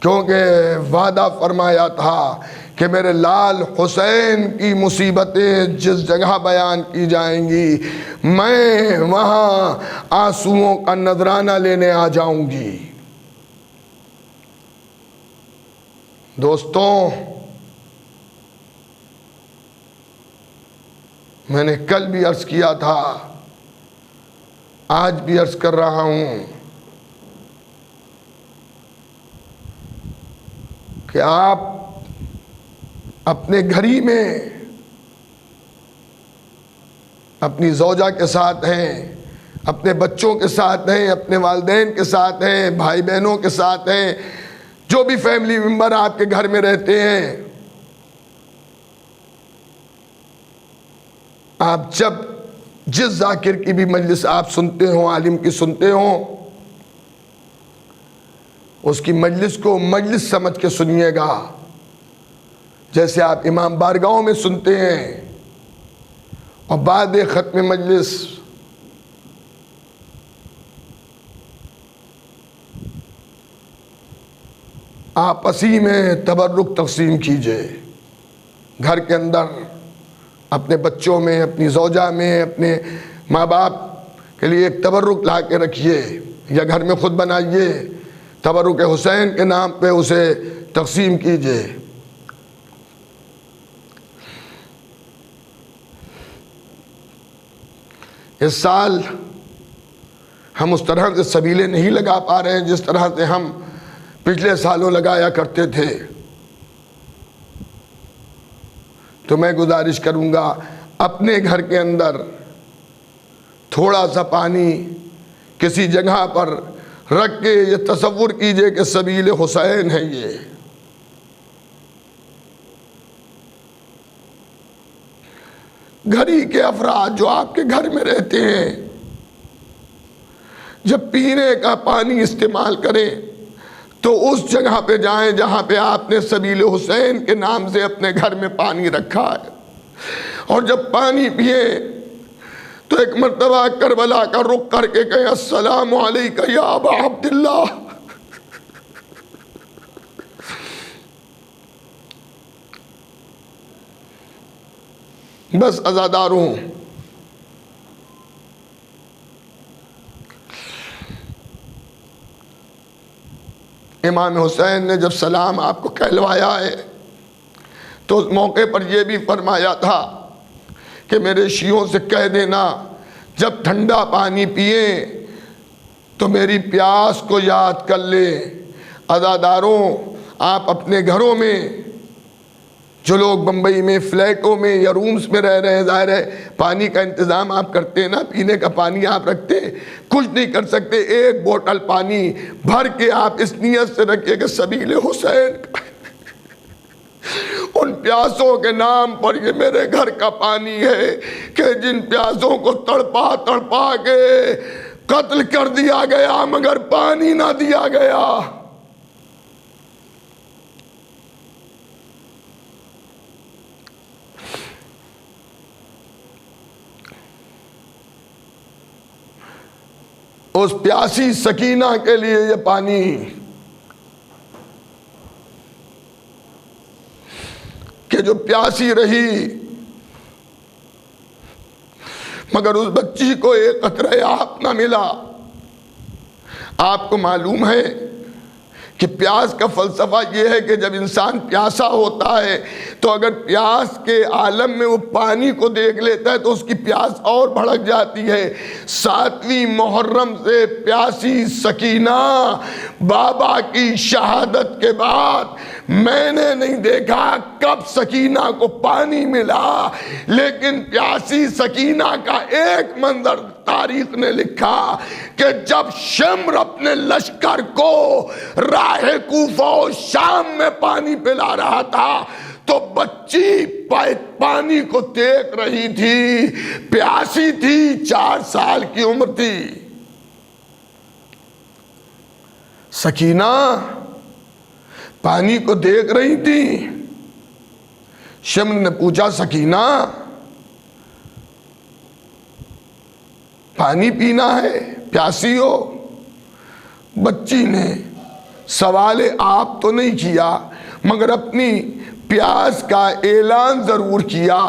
کیونکہ وعدہ فرمایا تھا کہ میرے لال حسین کی مصیبتیں جس جگہ بیان کی جائیں گی میں وہاں آنسوؤں کا نذرانہ لینے آ جاؤں گی۔ دوستوں، میں نے کل بھی عرض کیا تھا، آج بھی عرض کر رہا ہوں کہ آپ اپنے گھری میں اپنی زوجہ کے ساتھ ہیں، اپنے بچوں کے ساتھ ہیں، اپنے والدین کے ساتھ ہیں، بھائی بہنوں کے ساتھ ہیں، جو بھی فیملی ممبر آپ کے گھر میں رہتے ہیں، آپ جب جس ذاکر کی بھی مجلس آپ سنتے ہوں، عالم کی سنتے ہوں، اس کی مجلس کو مجلس سمجھ کے سنیے گا، جیسے آپ امام بارگاہوں میں سنتے ہیں، اور بعد ختم مجلس آپسی میں تبرک تقسیم کیجئے۔ گھر کے اندر اپنے بچوں میں، اپنی زوجہ میں، اپنے ماں باپ کے لیے ایک تبرک لا کے رکھیے، یا گھر میں خود بنائیے، تبرک حسین کے نام پہ اسے تقسیم کیجئے۔ اس سال ہم اس طرح سے سبیلے نہیں لگا پا رہے ہیں جس طرح سے ہم پچھلے سالوں لگایا کرتے تھے، تو میں گزارش کروں گا اپنے گھر کے اندر تھوڑا سا پانی کسی جگہ پر رکھ کے یہ تصور کیجئے کہ سبیل حسین ہے۔ یہ گھری کے افراد جو آپ کے گھر میں رہتے ہیں، جب پینے کا پانی استعمال کریں تو اس جگہ پہ جائیں جہاں پہ آپ نے سبیل حسین کے نام سے اپنے گھر میں پانی رکھا ہے، اور جب پانی پئیں تو ایک مرتبہ کربلا کا رخ کر کے کہیں السلام علیکہ یا ابا عبداللہ۔ بس عزاداروں، امام حسین نے جب سلام آپ کو کہلوایا ہے تو اس موقع پر یہ بھی فرمایا تھا کہ میرے شیعوں سے کہہ دینا جب ٹھنڈا پانی پئیں تو میری پیاس کو یاد کر لیں۔ عزاداروں، آپ اپنے گھروں میں، جو لوگ بمبئی میں فلیٹوں میں یا رومز میں رہ رہے ہیں، ظاہر ہے پانی کا انتظام آپ کرتے ہیں نا، پینے کا پانی آپ رکھتے ہیں، کچھ نہیں کر سکتے، ایک بوتل پانی بھر کے آپ اس نیت سے رکھیے کہ سبیل حسین ان پیاسوں کے نام پر یہ میرے گھر کا پانی ہے کہ جن پیاسوں کو تڑپا تڑپا کے قتل کر دیا گیا مگر پانی نہ دیا گیا۔ اس پیاسی سکینہ کے لیے یہ پانی، کہ جو پیاسی رہی مگر اس بچی کو ایک قطرہ آب نہ ملا۔ آپ کو معلوم ہے کہ پیاس کا فلسفہ یہ ہے کہ جب انسان پیاسا ہوتا ہے تو اگر پیاس کے عالم میں وہ پانی کو دیکھ لیتا ہے تو اس کی پیاس اور بھڑک جاتی ہے۔ 7ویں محرم سے پیاسی سکینہ بابا کی شہادت کے بعد میں نے نہیں دیکھا کب سکینہ کو پانی ملا، لیکن پیاسی سکینہ کا ایک منظر تاریخ نے لکھا کہ جب شمر اپنے لشکر کو راہ کوفہ و شام میں پانی پلا رہا تھا تو بچی پانی کو دیکھ رہی تھی، پیاسی تھی، 4 سال کی عمر تھی۔ سکینہ پانی کو دیکھ رہی تھی۔ شمر نے پوچھا سکینہ پانی پینا ہے، پیاسی ہو؟ بچی نے سوال آپ تو نہیں کیا مگر اپنی پیاس کا اعلان ضرور کیا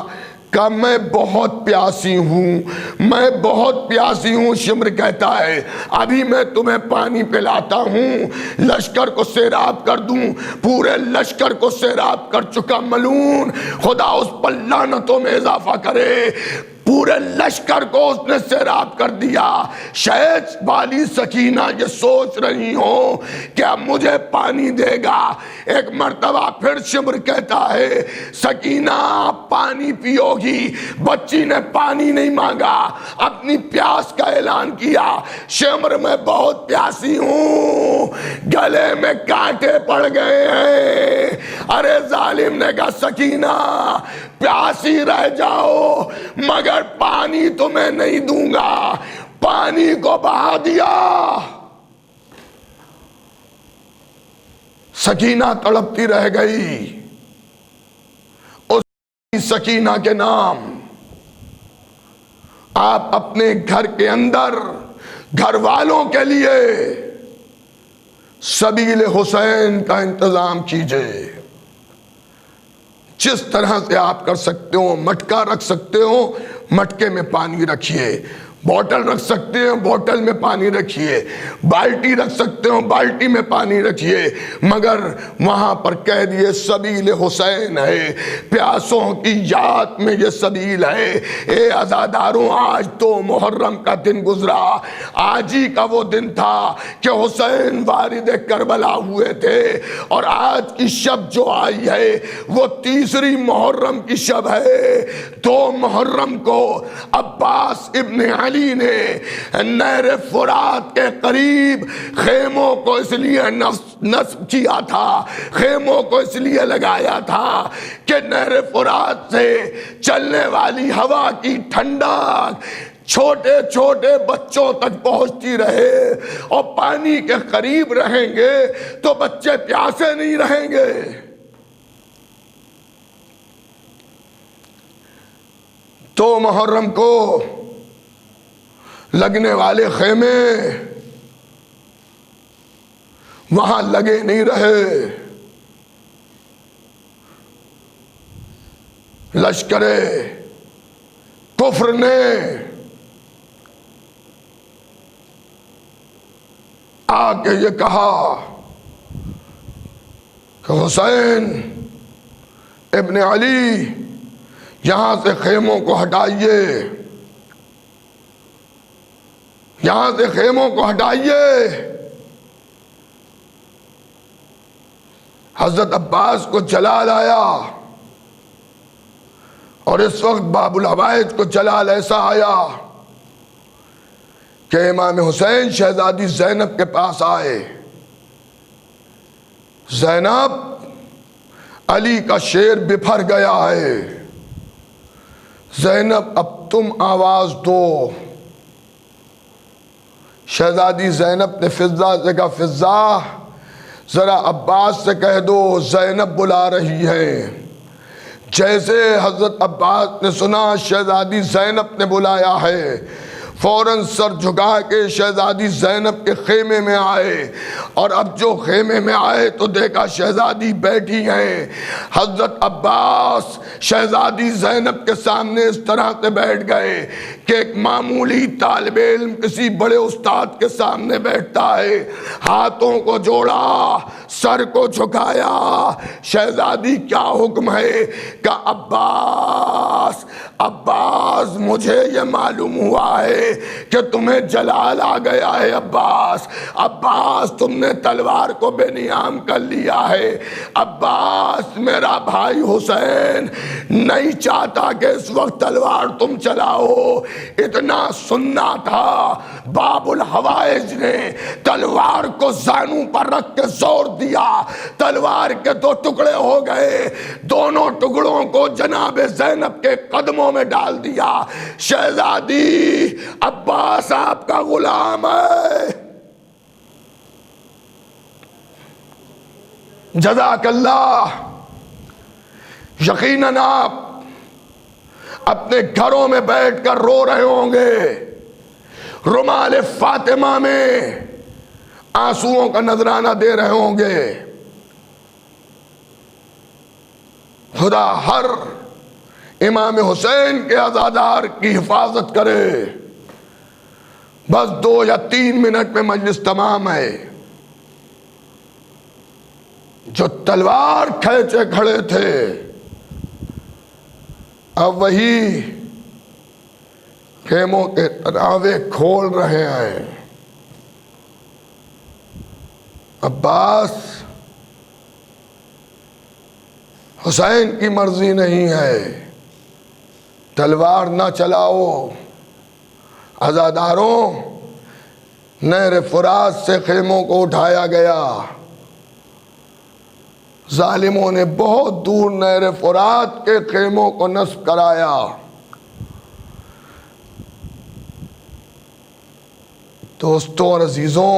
کہ میں بہت پیاسی ہوں، میں بہت پیاسی ہوں۔ شمر کہتا ہے ابھی میں تمہیں پانی پلاتا ہوں، لشکر کو سیراب کر دوں۔ پورے لشکر کو سیراب کر چکا ملعون خدا اس پر لعنتوں میں اضافہ کرے، پورے لشکر کو اس نے سیراب کر دیا۔ شاید والی سکینہ یہ سوچ رہی ہوں کہ اب مجھے پانی دے گا۔ ایک مرتبہ پھر شمر کہتا ہے سکینہ آپ پانی پیو گی۔ بچی نے پانی نہیں مانگا، اپنی پیاس کا اعلان کیا۔ شمر میں بہت پیاسی ہوں، گلے میں کانٹے پڑ گئے ہیں۔ ارے ظالم نے کہا سکینہ پیاسی رہ جاؤ مگر پانی تمہیں نہیں دوں گا۔ پانی کو بہا دیا۔ سکینہ تڑپتی رہ گئی۔ اس سکینہ کے نام آپ اپنے گھر کے اندر گھر والوں کے لیے سبیل حسین کا انتظام کیجئے۔ جس طرح سے آپ کر سکتے ہو، مٹکا رکھ سکتے ہو مٹکے میں پانی رکھیے، بوٹل رکھ سکتے ہیں بوٹل میں پانی رکھیے، بالٹی رکھ سکتے ہو بالٹی میں پانی رکھیے، مگر وہاں پر کہہ دیے سبیل حسین ہے، پیاسوں کی یاد میں یہ سبیل ہے۔ اے عزاداروں آج تو محرم کا دن گزرا، آج ہی کا وہ دن تھا کہ حسین وارد کربلا ہوئے تھے، اور آج کی شب جو آئی ہے وہ 3 محرم کی شب ہے۔ 2 محرم کو عباس ابن علی نے نہر فرات کے قریب خیموں کو اس لیے نصب کیا تھا، خیموں کو اس لیے لگایا تھا کہ نہر فرات سے چلنے والی ہوا کی ٹھنڈک چھوٹے چھوٹے بچوں تک پہنچتی رہے، اور پانی کے قریب رہیں گے تو بچے پیاسے نہیں رہیں گے۔ تو محرم کو لگنے والے خیمے وہاں لگے نہیں رہے۔ لشکر کفر نے آ کے یہ کہا کہ حسین ابن علی یہاں سے خیموں کو ہٹائیے، یہاں سے خیموں کو ہٹائیے۔ حضرت عباس کو جلال آیا، اور اس وقت باب الحوائج کو جلال ایسا آیا کہ امام حسین شہزادی زینب کے پاس آئے۔ زینب علی کا شیر بپھر گیا ہے، زینب اب تم آواز دو۔ شہزادی زینب نے فضہ سے کہا فضہ ذرا عباس سے کہہ دو زینب بلا رہی ہے۔ جیسے حضرت عباس نے سنا شہزادی زینب نے بلایا ہے، فوراً سر جھکا کے شہزادی زینب کے خیمے میں آئے، اور اب جو خیمے میں آئے تو دیکھا شہزادی بیٹھی ہیں۔ حضرت عباس شہزادی زینب کے سامنے اس طرح سے بیٹھ گئے کہ ایک معمولی طالب علم کسی بڑے استاد کے سامنے بیٹھتا ہے۔ ہاتھوں کو جوڑا، سر کو جھکایا۔ شہزادی کیا حکم ہے؟ کہ عباس عباس مجھے یہ معلوم ہوا ہے کہ تمہیں جلال آ گیا ہے۔ عباس عباس تم نے تلوار کو بے نیام کر لیا ہے۔ عباس میرا بھائی حسین نہیں چاہتا کہ اس وقت تلوار تم چلاؤ۔ اتنا سننا تھا باب الحوائج نے تلوار کو زانوں پر رکھ کے زور دیا، تلوار کے دو ٹکڑے ہو گئے، دونوں ٹکڑوں کو جناب زینب کے قدموں میں ڈال دیا۔ شہزادی عباس آپ کا غلام ہے۔ جزاک اللہ۔ یقیناً آپ اپنے گھروں میں بیٹھ کر رو رہے ہوں گے، رمال فاطمہ میں آنسوؤں کا نذرانہ دے رہے ہوں گے۔ خدا ہر امام حسین کے عزادار کی حفاظت کرے۔ بس 2 یا 3 منٹ میں مجلس تمام ہے۔ جو تلوار کھینچے کھڑے تھے اب وہی خیموں کے تناوے کھول رہے ہیں۔ عباس حسین کی مرضی نہیں ہے، تلوار نہ چلاؤ۔ عزاداروں، نہر فرات سے خیموں کو اٹھایا گیا۔ ظالموں نے بہت دور نہر فرات کے خیموں کو نصب کرایا۔ دوستوں اور عزیزوں،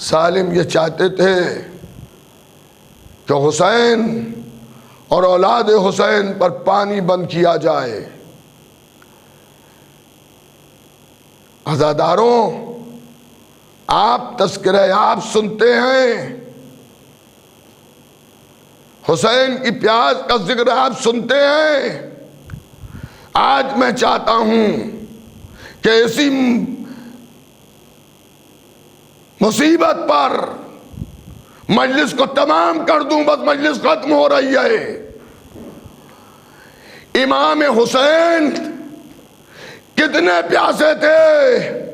ظالم یہ چاہتے تھے کہ حسین اور اولاد حسین پر پانی بند کیا جائے۔ عزاداروں، آپ تذکرہ آپ سنتے ہیں، حسین کی پیاس کا ذکر آپ سنتے ہیں۔ آج میں چاہتا ہوں کہ اسی مصیبت پر مجلس کو تمام کر دوں، بس مجلس ختم ہو رہی ہے۔ امام حسین کتنے پیاسے تھے؟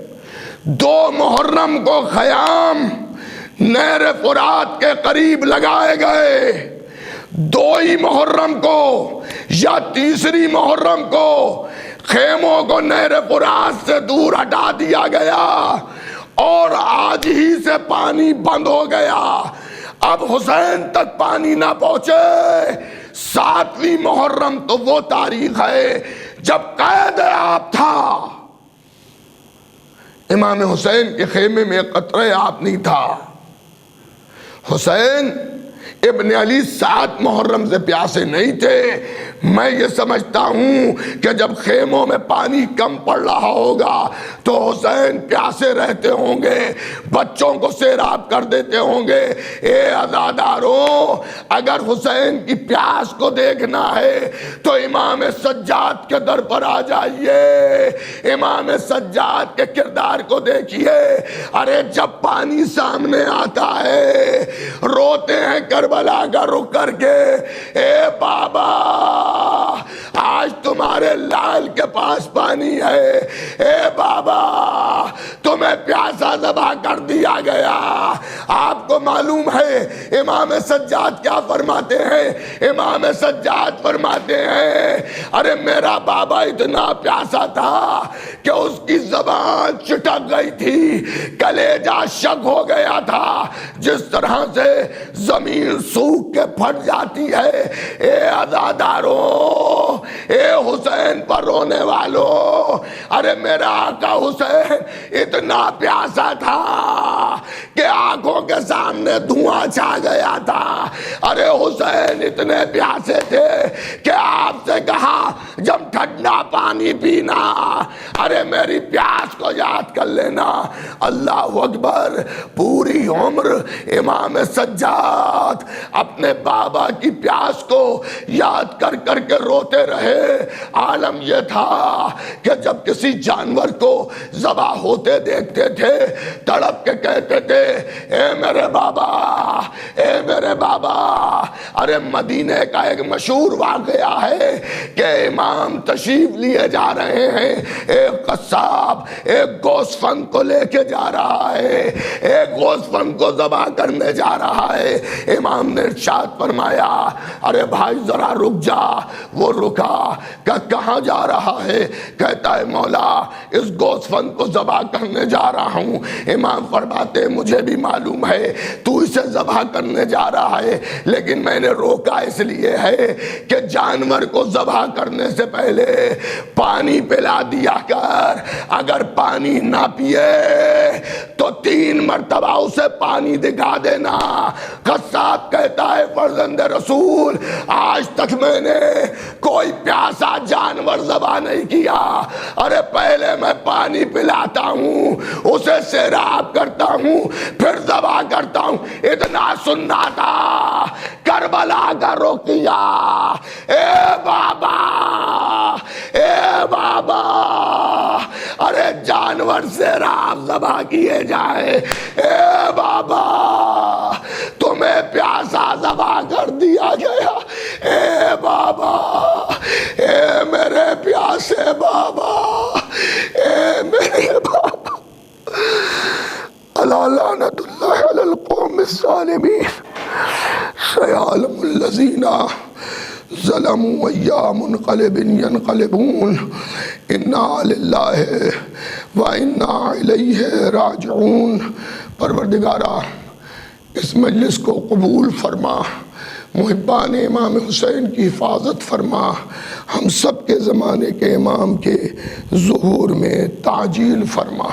2 محرم کو خیام نہر فرات کے قریب لگائے گئے۔ 2 ہی محرم کو یا 3 محرم کو خیموں کو نہر فرات سے دور ہٹا دیا گیا، اور آج ہی سے پانی بند ہو گیا۔ اب حسین تک پانی نہ پہنچے۔ 7ویں محرم تو وہ تاریخ ہے جب قید آپ تھا۔ امام حسین کے خیمے میں قطرہ آپ نہیں تھا۔ حسین ابن علی 7 محرم سے پیاسے نہیں تھے۔ میں یہ سمجھتا ہوں کہ جب خیموں میں پانی کم پڑ رہا ہوگا تو حسین پیاسے رہتے ہوں گے، بچوں کو سیراب کر دیتے ہوں گے۔ اے عزاداروں، اگر حسین کی پیاس کو دیکھنا ہے تو امام سجاد کے در پر آ جائیے، امام سجاد کے کردار کو دیکھیے۔ ارے جب پانی سامنے آتا ہے روتے ہیں کربلا کا رخ کر کے، اے بابا آج تمہارے لال کے پاس پانی ہے، اے بابا تو تمہیں پیاسا ذبح کر دیا گیا۔ آپ کو معلوم ہے امام سجاد کیا فرماتے ہیں؟ امام سجاد فرماتے ہیں ارے میرا بابا اتنا پیاسا تھا کہ اس کی زبان چٹک گئی تھی، کلیجہ شک ہو گیا تھا، جس طرح سے زمین سوکھ کے پھٹ جاتی ہے۔ اے عزاداروں، اے حسین پر رونے والوں، ارے میرا آقا حسین اتنا پیاسا تھا کہ آنکھوں کے سامنے دھواں چھا گیا تھا۔ ارے حسین اتنے پیاسے تھے کہ آپ سے کہا جب ٹھنڈا پانی پینا، ارے میری پیاس کو یاد کر لینا۔ اللہ اکبر، پوری عمر امام سجاد اپنے بابا کی پیاس کو یاد کر کر کے روتے رہے۔ عالم یہ تھا کہ جب کسی جانور کو ذبح ہوتے دیکھتے تھے تڑپ کے کہتے تھے اے میرے بابا، اے میرے بابا۔ ارے مدینے کا ایک مشہور واقعہ ہے کہ امام تشریف لیے جا رہے ہیں، ایک قصاب ایک گوشت فن کو لے کے جا رہا ہے، ایک گوشت فن کو ذبح کرنے جا رہا ہے۔ امام نے ارشاد فرمایا ارے بھائی ذرا رک جا۔ وہ رکا، کہ کہاں جا رہا ہے؟ کہتا ہے مولا اس گوشت فن کو ذبح کرنے جا رہا ہوں۔ امام فرماتے مجھے بھی معلوم ہے تو اسے ذبح کرنے جا رہا ہے، لیکن میں نے روکا اس لیے ہے کہ جانور کو ذبح کرنے سے پہلے پانی پلا دیا کر، اگر پانی نہ پیے تو 3 مرتبہ اسے پانی دکھا دینا۔ قصاب کہتا ہے فرزند رسول آج تک میں نے کوئی پیاسا جانور ذبح نہیں کیا، ارے پہلے میں پانی پلاتا ہوں، اسے سیراب کرتا ہوں، پھر ذبح کرتا ہوں۔ اتنا سننا تھا کربلا کا رقیہ، اے بابا، اے بابا، ارے جانور سیراب ذبح کیے جائے، اے بابا تمہیں پیاسا ذبح کر دیا گیا، اے بابا، اے میرے پیاسے بابا، اے میرے بابا۔ الا لعنت اللہ علی القوم الظالمین، سیعلم الذین ظلموا أي منقلب ينقلبون، انا للہ وانا الیہ راجعون۔ پروردگارا اس مجلس کو قبول فرما، محبان امام حسین کی حفاظت فرما، ہم سب کے زمانے کے امام کے ظہور میں تعجیل فرما۔